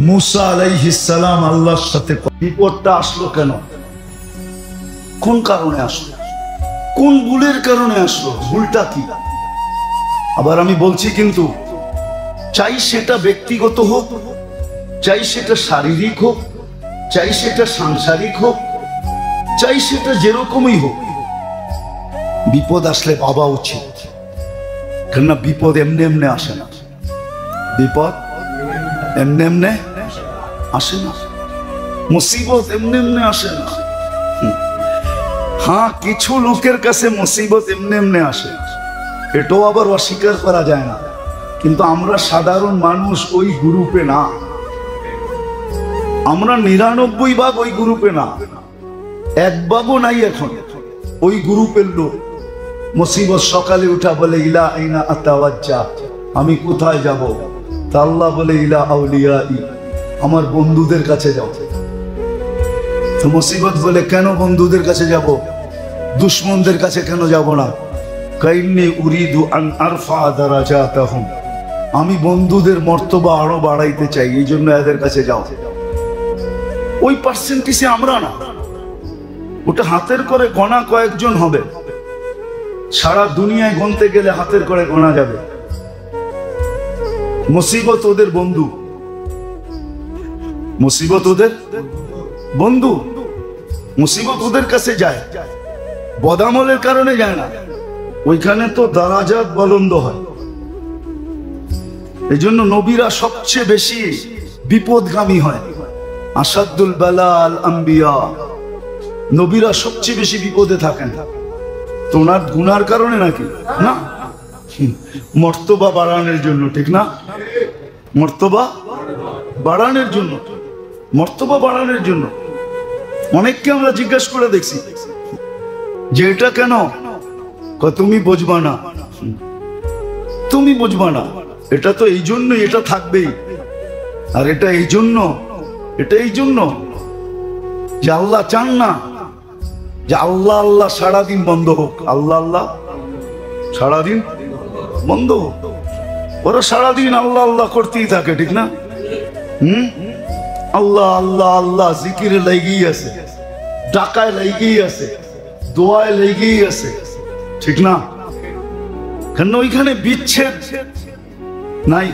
মুসা আলাইহিস সালাম আল্লাহর সাথে বিপদটা আসলো কেন, কোন কারণে আসলো, কোন ভুলের কারণে আসলো, ভুলটা কি? আবার আমি বলছি কিন্তু, চাই সেটা ব্যক্তিগত হোক, চাই সেটা শারীরিক হোক, চাই সেটা সাংসারিক হোক, চাই সেটা যেরকমই হোক, বিপদ আসলে ভাবা উচিত। কেননা বিপদ এমনি এমনি আসে না, বিপদ এমনি এমনি আসে না, মুসিবত এমনি এমনি আসে না। হ্যাঁ, কিছু লোকের কাছে মুসিবত এমনি এমনি আসে, এটাও আবার অস্বীকার করা যায় না, কিন্তু আমরা সাধারণ মানুষ ওই গ্রুপে না, আমরা 99 ভাগ ওই গ্রুপে না, এক ভাগও নাই এখন ওই গ্রুপের লোক। মুসিবত সকালে উঠা বলে ইলা আইনা আতাওয়াজ্জা, আমি কোথায় যাব? তা আল্লাহ বলে ইলা আউলিয়াই, আমার বন্ধুদের কাছে যাও। তো মুসিবত বলে কেন বন্ধুদের কাছে যাব, দুশমনদের কাছে কেন যাব না? কাইন্নী উরিদু আন আরফা দারাজাতাহুম, আমি বন্ধুদের মর্তবা আরো বাড়াইতে চাই, এই জন্য এদের কাছে যাও। ওই পার্সেন্টেজে আমরা না, ওটা হাতের করে গোনা কয়েকজন হবে, সারা দুনিয়ায় গুনতে গেলে হাতের করে গোনা যাবে। মুসিবত ওদের বন্ধু, মুসিবত ওদের বন্ধু, মুসিবত ওদের কাছে যায়, বদামলের কারণে যায় না, ওইখানে তো দারাজাত বুলন্দ হয়। এই জন্য নবীরা সবচেয়ে বেশি বিপদগামী হয়। আসাদুল বালা আল আম্বিয়া, নবীরা সবচেয়ে বেশি বিপদে থাকেন। তো ওনার গুনার কারণে নাকি না, মর্তবা বাড়ানোর জন্য, ঠিক না? মর্তবা বাড়ানোর জন্য, মর্তবা বাড়ানোর জন্য। অনেককে আমরা জিজ্ঞাসা করে দেখছি যে এটা কেন, তুমি বুঝবা না, তুমি বুঝবা না, এটা তো এই জন্যই, এটা থাকবেই, আর এটা এই জন্য, এটা এই জন্য যে আল্লাহ চান না যে আল্লাহ আল্লাহ সারাদিন বন্ধ হোক, আল্লাহ আল্লাহ সারাদিন বন্ধ হোক। ওরা সারাদিন আল্লাহ আল্লাহ করতেই থাকে, ঠিক না? আল্লাহ আল্লাহ আল্লাহ জিকিরে লেগেই আছে, ডাকায় লেগেই আছে, দোয়ায় লেগেই আছে, ঠিক না? কেন ওইখানে বিচ্ছেদ নাই।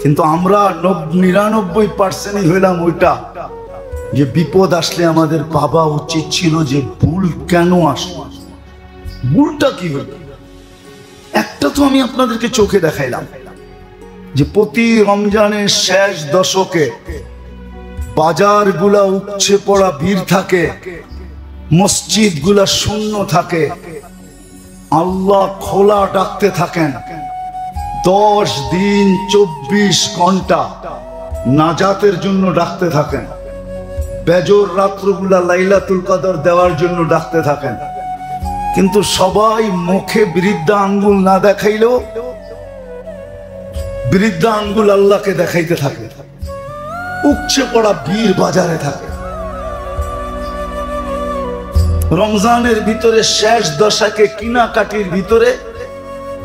কিন্তু আমরা 99% হইলাম ওইটা, যে বিপদ আসলে আমাদের ভাবা উচিত ছিল যে ভুল কেন আসলো, ভুলটা কি হলো। একটা তো আমি আপনাদেরকে চোখে দেখাইলাম যে প্রতি রমজানের শেষ দশকে বাজারগুলা উপচে পড়া ভিড় থাকে, মসজিদগুলা শূন্য থাকে, আল্লাহ খোলা ডাকতে থাকেন। 10 দিন 24 ঘন্টা নাজাতের জন্য ডাকতে থাকেন, বেজর রাত্রগুলা লাইলাতুল কদর দেওয়ার জন্য ডাকতে থাকেন। কিন্তু সবাই মুখে বৃদ্ধা আঙ্গুল না দেখাইলেও বৃদ্ধা আঙ্গুল আল্লাহকে দেখাইতে থাকে, উপচে পড়া ভিড় বাজারে থাকে। রমজানের ভিতরে শেষ দশাকে কিনাকাটির ভিতরে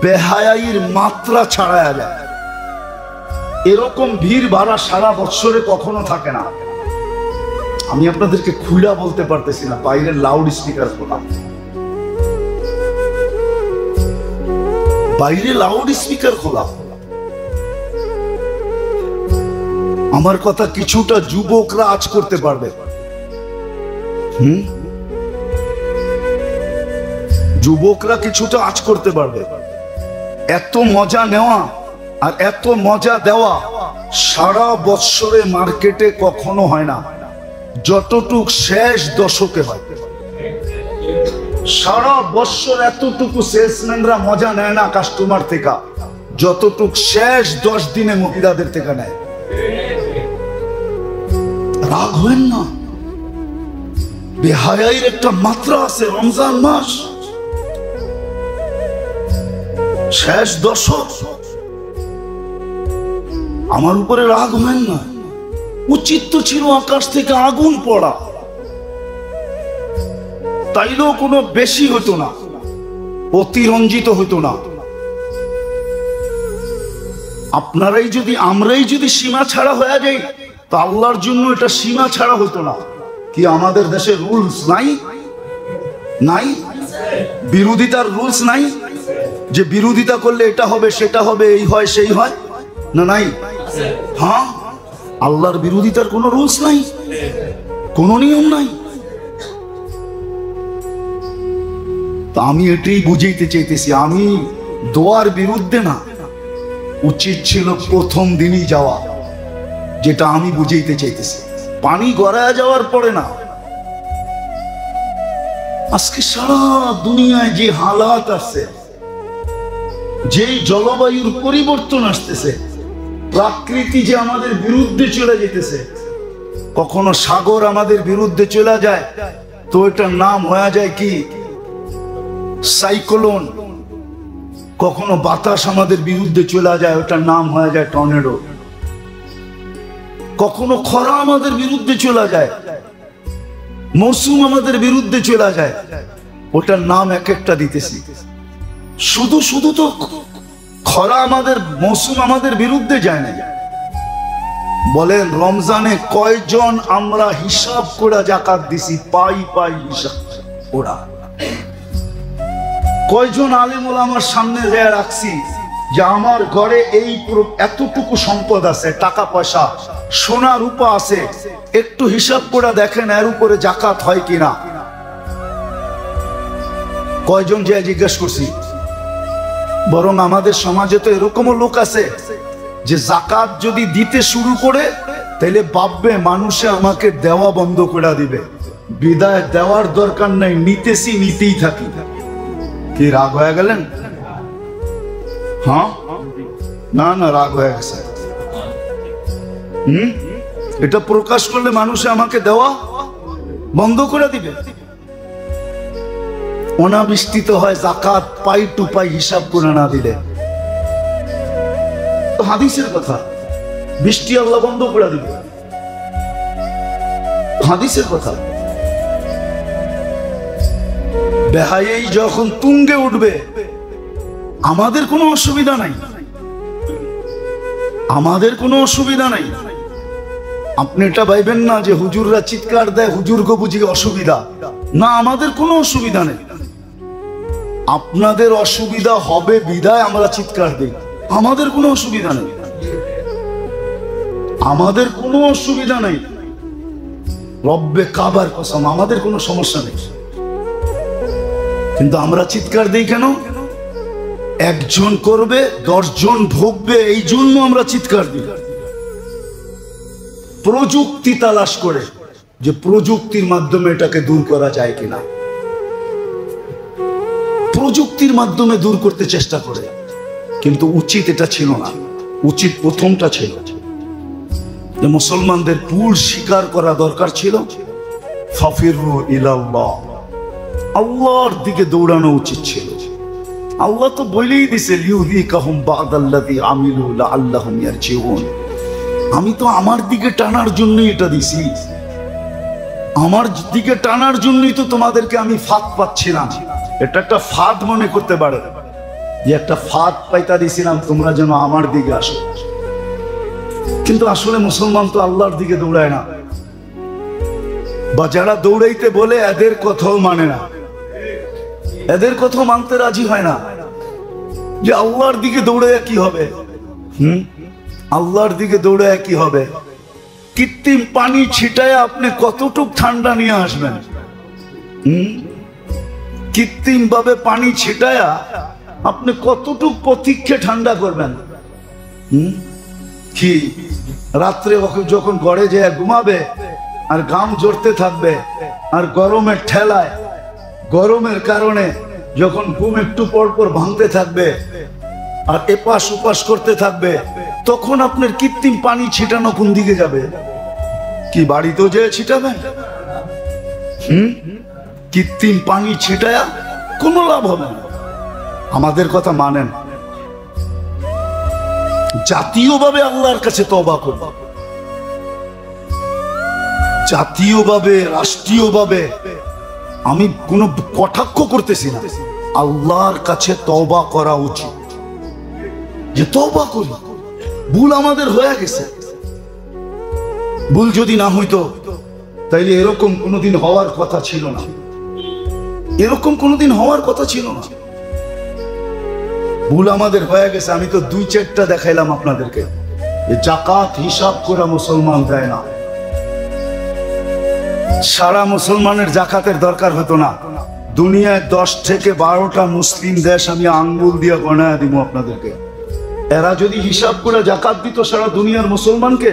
বেহায়াইর মাত্রা ছাড়ায়া যায়। এরকম ভিড় ভাড়া সারা বছরে কখনো থাকে না। আমি আপনাদেরকে খুলা বলতে পারতেছি না, বাইরে লাউড স্পিকার খোলা, বাইরে লাউড স্পিকার খোলা। আমার কথা কিছুটা যুবকরা আজ করতে পারবে, যুবকরা কিছুটা আজ করতে পারবে। এত মজা নেওয়া আর এত মজা দেওয়া সারা বৎসরে মার্কেটে কখনো হয় না, যতটুক শেষ দশকে হয়। সারা বৎসর এতটুকু সেলসম্যানরা মজা নেয় না কাস্টমার থেকে, যতটুক শেষ 10 দিনে মহিলাদের থেকে নেয়। রাগ হবেন না, বেহায়াইর একটা মাত্রা আছে। রমজান মাস শেষ দশক, আমার উপরে রাগ হবেন না। উচিত তো ছিল আকাশ থেকে আগুন পড়া, তাইলেও কোনো বেশি হতো না, অতিরঞ্জিত হতো না। আপনারাই যদি, আমরাই যদি সীমা ছাড়া হয়ে যাই, তা আল্লাহর জন্য এটা সীমা ছাড়া হতো না। কি আমাদের দেশে রুলস নাই? নাই? বিরোধিতার রুলস নাই? যে বিরোধিতা করলে এটা হবে, সেটা হবে, এই হয়, সেই হয়, না নাই? হ্যাঁ, আল্লাহর বিরোধিতার কোনো রুলস নাই, কোনো নিয়ম নাই। তা আমি এটাই বুঝাইতে চাইতেছি, আমি দোয়ার বিরুদ্ধে না। উচিত ছিল প্রথম দিনই যাওয়া, যেটা আমি বুঝাইতে চাইতেছি। পানি গড়ায় যাওয়ার পরে না। আজকে সারা দুনিয়ায় যে হালাত আছে, যেই জলবায়ুর পরিবর্তন আসতেছে, প্রকৃতি যে আমাদের বিরুদ্ধে চলে যেতেছে, কখনো সাগর আমাদের বিরুদ্ধে চলে যায় তো এটার নাম হয়ে যায় কি সাইক্লোন। কখনো বাতাস আমাদের বিরুদ্ধে চলে যায়, ওটার নাম হয়ে যায় টর্নেডো। কখনো খরা আমাদের বিরুদ্ধে চলে যায়, মৌসুম আমাদের বিরুদ্ধে চলে যায়, ওটার নাম এক একটা দিতেছি। শুধু শুধু তো খরা আমাদের, মৌসুম আমাদের বিরুদ্ধে যায় না। বলেন রমজানে কয়জন আমরা হিসাব করে জাকাত দিছি? পাই পাই হিসাব ওরা। কয়জন আলেম ওলামার সামনে রাখছি যে আমার ঘরে এই এতটুকু সম্পদ আছে, টাকা পয়সা, সোনা রূপা আছে, একটু হিসাব করে দেখেন এর উপরে জাকাত হয় কিনা। কয়জন যে জিজ্ঞেস করছি? বরং আমাদের সমাজে তো এরকমও লোক আছে যে জাকাত যদি দিতে শুরু করে তাহলে ভাববে মানুষে আমাকে দেওয়া বন্ধ করে দিবে, বিদায় দেওয়ার দরকার নাই, নিতেছি, নিতেই থাকি। কি রাগ হয়ে গেলেন? হ্যাঁ, না না, রাগ হয়ে গেছে। এটা প্রকাশ করলে মানুষে আমাকে দেওয়া বন্ধ করে দিবে। অনাবৃষ্টিত হয় জাকাত পাই টু পাই হিসাব করে না দিলে। তো হাদিসের কথা, বৃষ্টি আল্লাহ বন্ধ করে দিবে, হাদিসের কথা। বেহায়াই যখন তুঙ্গে উঠবে আমাদের কোনো অসুবিধা নাই, আমাদের কোনো অসুবিধা নাই। আপনি এটা ভাইবেন না যে হুজুররা চিৎকার দেয় হুজুরকে বুঝি অসুবিধা, না, আমাদের কোনো অসুবিধা নেই। আপনাদের অসুবিধা হবে বিদায় আমরা চিৎকার দিই, আমাদের কোনো অসুবিধা নেই, আমাদের কোনো অসুবিধা নেই। রব্বে কাবার কসম, আমাদের কোনো সমস্যা নেই। কিন্তু আমরা চিৎকার দিই কেন? একজন করবে 10 জন ভোগবে, এই জন্য আমরা চিৎকার দিই। প্রযুক্তি তালাশ করে যে প্রযুক্তির মাধ্যমে এটাকে দূর করা যায় কিনা, প্রযুক্তির মাধ্যমে দূর করতে চেষ্টা করে। কিন্তু উচিত এটা ছিল না। উচিত প্রথমটা ছিল যে মুসলমানদের ভুল স্বীকার করা দরকার ছিল। ফাফিরু ইলাল্লাহ, আল্লাহর দিকে দৌড়ানো উচিত ছিল। আল্লাহ তো বলেই দিছে লিউযিকাহুম বা'দাল্লাযী আমিলু লাআল্লাহুম ইয়ারজিউন। আমি তো আমার দিকে টানার জন্যই এটা দিছি, আমার দিকে টানার জন্যই তো তোমাদেরকে আমি ফাঁদ পাচ্ছিলাম। এটা একটা ফাঁদ মনে করতে পারে যে একটা ফাঁদ পাইতা দিছিলাম তোমরা যেন আমার দিকে আসো। কিন্তু আসলে মুসলমান তো আল্লাহর দিকে দৌড়ায় না, বা যারা দৌড়াইতে বলে এদের কথাও মানে না, এদের কথাও মানতে রাজি হয় না। যে আল্লাহর দিকে দৌড়ায় কি হবে? আল্লাহর দিকে দৌড়ায় কি হবে? কৃত্রিম পানি ছিটায় আপনি কতটুক ঠান্ডা নিয়ে আসবেন? কৃত্রিম ভাবে পানি ছিটায়া আপনি কতটুক প্রতীক্ষে ঠান্ডা করবেন? কি রাত্রে যখন গড়ে যে ঘুমাবে আর ঘাম জড়তে থাকবে আর গরমের ঠেলায় গরমের কারণে যখন ঘুম একটু পর পর ভাঙতে থাকবে আর এপাশ উপাস করতে থাকবে, তখন আপনার কৃত্রিম পানি ছিটানো কোন দিকে যাবে? কি বাড়িতেও যে ছিটাবেন? কৃত্রিম পানি ছিটায়া কোনো লাভ হবে না। আমাদের কথা মানেন, জাতীয়ভাবে আল্লাহর কাছে তওবা করব, জাতীয়ভাবে রাষ্ট্রীয়ভাবে। আমি কোনো কটাক্ষ করতেছি না, আল্লাহর কাছে তওবা করা উচিত। যে তওবা করি, ভুল আমাদের হয়ে গেছে। ভুল যদি না হইতো তাইলে এরকম কোনোদিন হওয়ার কথা ছিল না, এরকম কোনোদিন হওয়ার কথা ছিল না। ভুল আমাদের হয়ে গেছে। আমি তো 2-4টা দেখাইলাম আপনাদেরকে। জাকাত হিসাব করে মুসলমান দেয় না। সারা মুসলমানের জাকাতের দরকার হতো না। দুনিয়ায় 10 থেকে 12টা মুসলিম দেশ আমি আঙ্গুল দিয়ে গণায় দিব আপনাদেরকে। এরা যদি হিসাব করে জাকাত দিত সারা দুনিয়ার মুসলমানকে,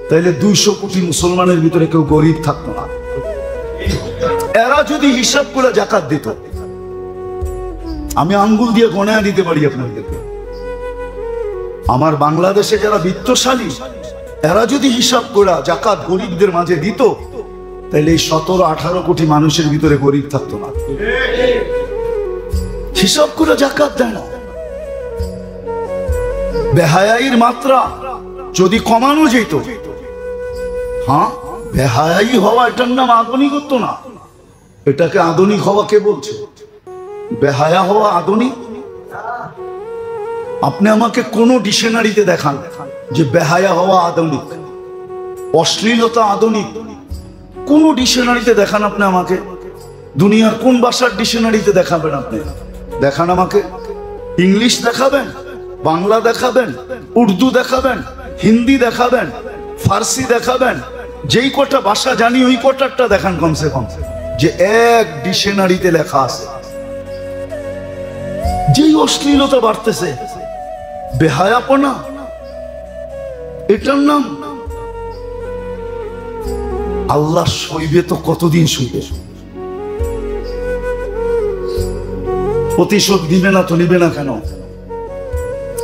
তাইলে 200 কোটি মুসলমানের ভিতরে কেউ গরিব থাকতো না। এরা যদি হিসাব করে জাকাত দিত, আমি আঙ্গুল দিয়ে গণায় দিতে পারি আপনাদেরকে। আমার বাংলাদেশে যারা বিত্তশালী, এরা যদি হিসাব করে জাকাত গরিবদের মাঝে দিত, তাহলে এই 17-18 কোটি মানুষের ভিতরে গরিব থাকতো না। হিসাব করে জাকাত দেয় না। বেহায়াইর মাত্রা যদি কমানো যেত, হ্যাঁ, বেহায়াই হওয়া এটার নাম আধুনিকত্ব না। এটাকে আধুনিক হওয়া কে বলছে? বেহায়া হওয়া আধুনিক? আপনি আমাকে কোন ডিকশনারিতে দেখান যে বেহায়া হওয়া আধুনিক, অশ্লীলতা আধুনিক? কোন ডিকশনারিতে দেখান আপনি আমাকে। দুনিয়ার কোন ভাষার ডিকশনারিতে দেখাবেন আপনি? দেখান আমাকে। ইংলিশ দেখাবেন, বাংলা দেখাবেন, উর্দু দেখাবেন, হিন্দি দেখাবেন, ফার্সি দেখাবেন, যেই কটা ভাষা জানি ওই কটারটা দেখান কমসে কম, যে এক ডিকশনারিতে লেখা আছে। যেই অশ্লীলতা বাড়তেছে, বেহায়াপনা, এটার নাম আল্লাহ সইবে তো কতদিন সইবে? প্রতিশোধ দিবে না তো নিবে না কেন?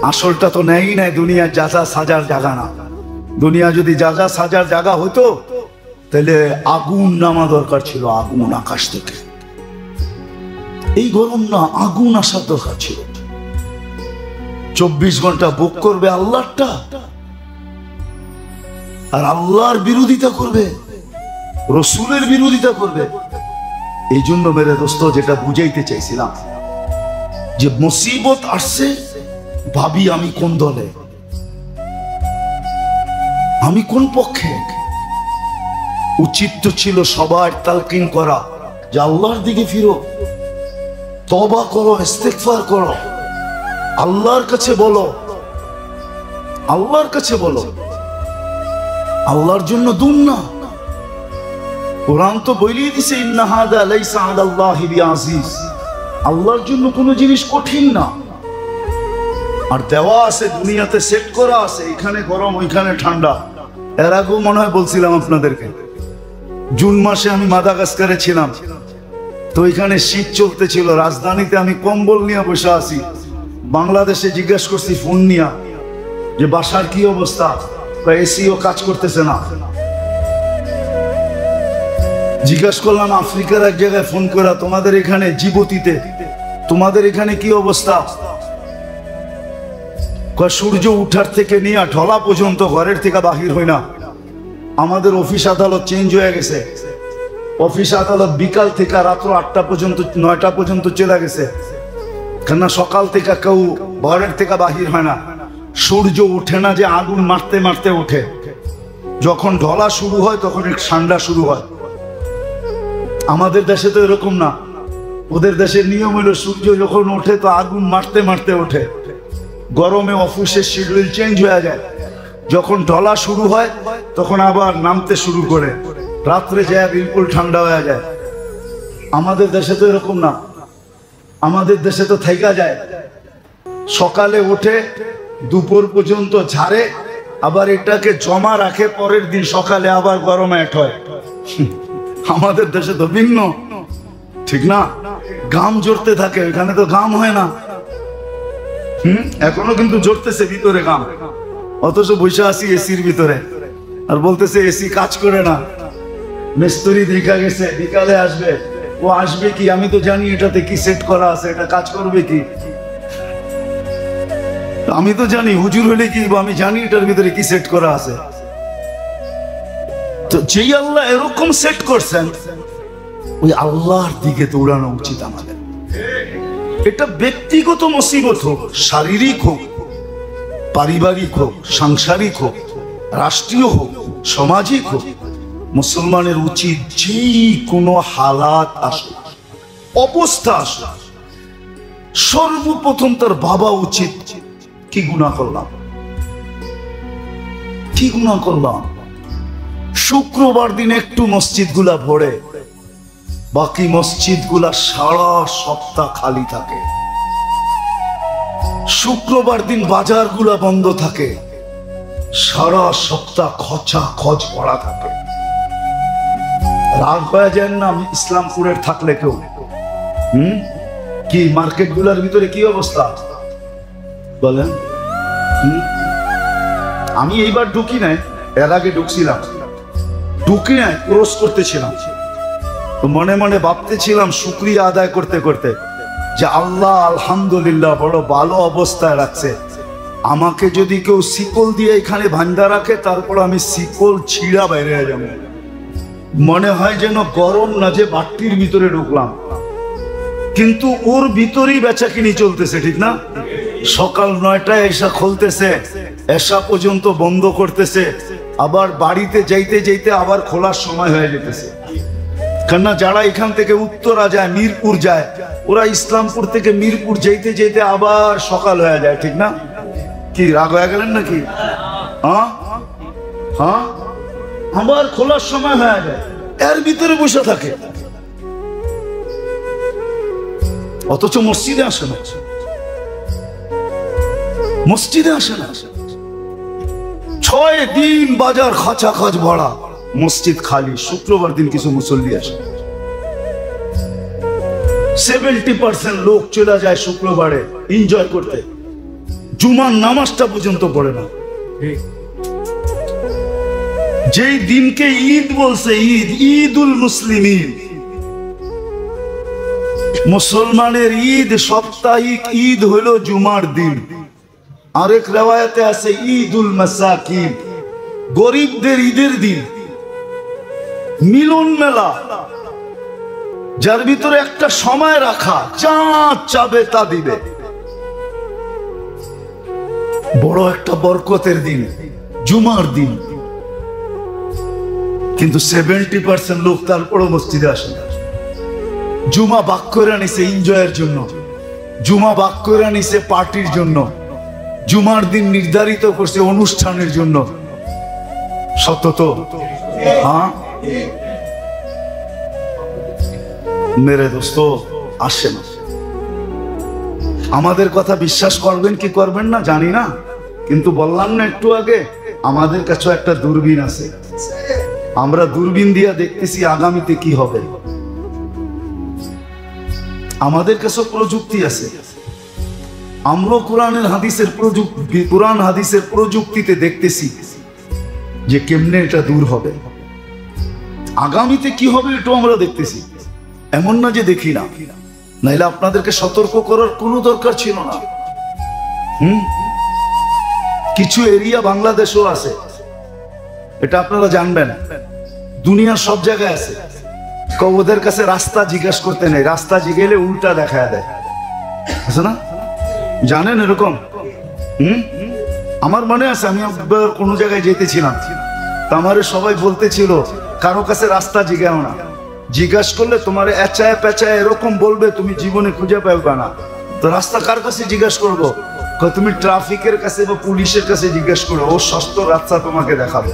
আসলটা তো নেই নাই। দুনিয়া যাজা সাজার জায়গা না। দুনিয়া যদি যাজা সাজার জায়গা হতো তাহলে আগুন নামা দরকার ছিল, আগুন আকাশ থেকে। এই গরম না, আগুন আসার দরকার ছিল। 24 ঘন্টা বুক করবে আল্লাহটা, আর আল্লাহর বিরোধিতা করবে, রসুলের বিরোধিতা করবে। এই জন্য মেরে দোস্ত, যেটা বুঝাইতে চাইছিলাম, যে মুসিবত আসছে, ভাবি আমি কোন দলে, আমি কোন পক্ষে। উচিত তো ছিল সবার তালকিন করা যে আল্লাহর দিকে ফিরো, তওবা করো, ইস্তেগফার করো, আল্লাহর কাছে বলো, আল্লাহর কাছে বলো। আল্লাহর জন্য দুন না। কোরআন তো বলেই দিছে, ইন্না হাযা লাইসা আলাল্লাহি বিআজিজ। আল্লাহর জন্য কোনো জিনিস কঠিন না। আর দেওয়া আছে, দুনিয়াতে সেট করা আছে, এখানে গরম ওইখানে ঠান্ডা। এর আগেও মনে হয় বলছিলাম আপনাদেরকে, জুন মাসে আমি মাদাগাস্কারে ছিলাম, তো এখানে শীত চলতেছিল। রাজধানীতে আমি কম্বল নিয়ে বসে আছি। বাংলাদেশে জিজ্ঞাসা করছি ফোন নিয়ে যে বাসার কি অবস্থা, এসিও কাজ করতেছে না। জিজ্ঞাসা করলাম আফ্রিকার এক জায়গায় ফোন করা, তোমাদের এখানে জিবুতিতে তোমাদের এখানে কি অবস্থা? সূর্য উঠার থেকে নিয়ে ঢলা পর্যন্ত ঘরের থেকে বাহির হয় না। আমাদের অফিস আদালত চেঞ্জ হয়ে গেছে। অফিস আদালত বিকাল থেকে রাত্র 8টা পর্যন্ত, 9টা পর্যন্ত চলে গেছে। কেননা সকাল থেকে কেউ ঘরের থেকে বাহির হয় না। সূর্য উঠে না যে আগুন মারতে মারতে ওঠে। যখন ঢলা শুরু হয় তখন এক ঠান্ডা শুরু হয়। আমাদের দেশে তো এরকম না। ওদের দেশের নিয়ম হলো সূর্য যখন ওঠে তো আগুন মারতে মারতে ওঠে। গরমে অফিসের শিডিউল চেঞ্জ হয়ে যায়। যখন ঢলা শুরু হয় তখন আবার নামতে শুরু করে, রাত্রে যায় বিলকুল ঠান্ডা হয়ে যায়। আমাদের দেশে তো এরকম না। আমাদের দেশে তো থাইকা যায়, সকালে ওঠে দুপুর পর্যন্ত ঝাড়ে, আবার এটাকে জমা রাখে, পরের দিন সকালে আবার গরমে এট হয়। আমাদের দেশে তো ভিন্ন, ঠিক না? গাম জড়তে থাকে, এখানে তো গাম হয় না। এখনো কিন্তু জড়তেছে ভিতরে গাম, অথচ বসে আছি এসির ভিতরে আর বলতেছে এসি কাজ করে না। মিস্ত্রি দেখা গেছে বিকালে আসবে, ও আসবে কি আমি তো জানি এটাতে কি সেট করা আছে, এটা কাজ করবে কি আমি তো জানি, হুজুর হলে কি আমি জানি এটার ভিতরে কি সেট করা আছে। তো যেই আল্লাহ এরকম সেট করছেন, ওই আল্লাহর দিকে দৌড়ানো উচিত আমাদের। এটা ব্যক্তিগত মুসিবত হোক, শারীরিক হোক, পারিবারিক হোক, সাংসারিক হোক, রাষ্ট্রীয় হোক, সামাজিক হোক, মুসলমানের উচিত যে কোনো হালাত আসুক, অবস্থা আসুক, সর্বপ্রথম তার বাবা উচিত কি গুনাহ করলাম, কি গুনাহ করলাম। শুক্রবার দিন একটু মসজিদ গুলা ভরে, বাকি মসজিদ গুলা সারা সপ্তাহ খালি থাকে। শুক্রবার দিন বাজার গুলা বন্ধ থাকে, সারা সপ্তাহ খচা খচ পড়া থাকে। রাগ হয়ে যায় না ইসলামপুরের থাকলে কেউ? কি মার্কেট গুলার ভিতরে কি অবস্থা বলেন? আমি এইবার ঢুকি নাই, এর আগে ঢুকছিলাম, ঢুকি নাই, ক্রস করতেছিলাম, তো মনে মনে ভাবতেছিলাম শুকরিয়া আদায় করতে করতে যে আল্লাহ আলহামদুলিল্লাহ বড় ভালো অবস্থায় রাখছে। আমাকে যদি কেউ শিকল দিয়ে এখানে বাঁধা রাখে, তারপর আমি শিকল ছিঁড়া বাইরে যাব, মনে হয় যেন গরম না যে বাটির ভিতরে ঢুকলাম। কিন্তু ওর ভিতরেই বেচাকিনি চলতেছে, ঠিক না? সকাল 9টায় এসা খুলতেছে, এসা পর্যন্ত বন্ধ করতেছে, আবার বাড়িতে যাইতে যাইতে আবার খোলার সময় হয়ে যেতেছে। কেননা যারা এখান থেকে উত্তরা যায়, মিরপুর যায়, ওরা ইসলামপুর থেকে মিরপুর যাইতে যাইতে আবার সকাল হয়ে যায়, ঠিক না? কি রাগ হয়ে গেলেন নাকি? হ্যাঁ হ্যাঁ, আবার খোলার সময় হয়ে যায়, এর ভিতরে বসে থাকে, অথচ মসজিদে আসে না, মসজিদে আসে না। 6 দিন বাজার খাঁচা খাঁচ ভরা, মসজিদ খালি। শুক্রবার দিন কিছু মুসল্লি আসে, 70% লোক চলে যায় শুক্রবারে এনজয় করতে, জুমার নামাজটা পর্যন্ত পড়ে না। যেই দিনকে ঈদ বলছে, ঈদ, ঈদুল মুসলিমিন, মুসলমানের ঈদ, সাপ্তাহিক ঈদ হলো জুমার দিন। আরেক রিওয়ায়াতে আছে ঈদুল মাসাকিন, গরিবদের ঈদের দিন, মিলন মেলা, যার ভিতরে একটা সময় রাখা, যা চাবে তা দিবে, বড় একটা বরকতের দিন, জুমার দিন। কিন্তু 70% লোক তারপরও মসজিদে আসে না। জুমা বাক করে নিছে এনজয়ের জন্য, জুমা বাক করে নিছে পার্টির জন্য, জুমার দিন নির্ধারিত করছে অনুষ্ঠানের জন্য। সত্য তো? হ্যাঁ মেরে দোস্ত, আসে না। আমাদের কথা বিশ্বাস করবেন কি করবেন না জানি না, কিন্তু বললাম না একটু আগে, আমাদের কাছে একটা দূরবীন আছে, আমরা দূরবীন দিয়া দেখতেছি আগামীতে কি হবে। আমাদের কাছে প্রযুক্তি আছে, আমরা কোরআনের হাদিসের প্রযুক্তি, কোরআন হাদিসের প্রযুক্তিতে দেখতেছি যে কেমনে এটা দূর হবে, আগামীতে কি হবে এটাও আমরা দেখতেছি। এমন না যে দেখি না, নাইলে আপনাদেরকে সতর্ক করার কোনো দরকার ছিল না। কিছু এরিয়া বাংলাদেশও আছে, এটা আপনারা জানবেন, দুনিয়ার সব জায়গায় আছে। ওদের কাছে রাস্তা জিজ্ঞাসা করতে নেই, রাস্তা জিগেলে উল্টা দেখা দেয়, আছে না? জানেন এরকম? আমার মনে আছে আমি কোনো জায়গায় যেতেছিলাম, তা আমারে সবাই বলতেছিল কারো কাছে রাস্তা জিগাও না, জিজ্ঞাসা করলে তোমার এচায় পেঁচায় এরকম বলবে তুমি জীবনে খুঁজে পাবে না। তো রাস্তা কার কাছে জিজ্ঞাসা করবো? তুমি ট্রাফিকের কাছে বা পুলিশের কাছে জিজ্ঞাসা করো, ও সস্ত রাস্তা তোমাকে দেখাবে।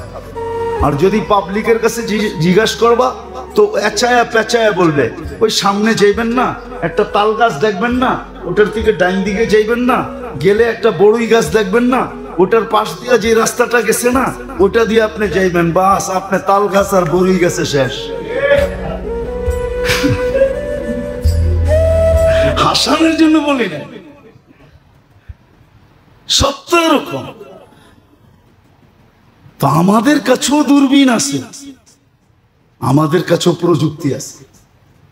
আর যদি পাবলিকের কাছে জিজ্ঞাসা করবা তো এচায়া পেঁচায়া বলবে। ওই সামনে যাইবেন না, একটা তাল গাছ দেখবেন না, ওটার থেকে ডাইন দিকে যাইবেন না, গেলে একটা বড়ই গাছ দেখবেন না, ওটার পাশ দিয়ে যে রাস্তাটা গেছে না, ওটা দিয়ে আপনি যাইবেন, বাস আপনি তাল গাছ আর বড়ই গাছে শেষ। হাসানের জন্য বলি না, সত্য এরকম। তো আমাদের কাছেও দূরবীন আছে, আমাদের কাছেও প্রযুক্তি আছে,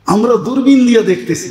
আমরা দূরবীন দিয়ে দেখতেছি।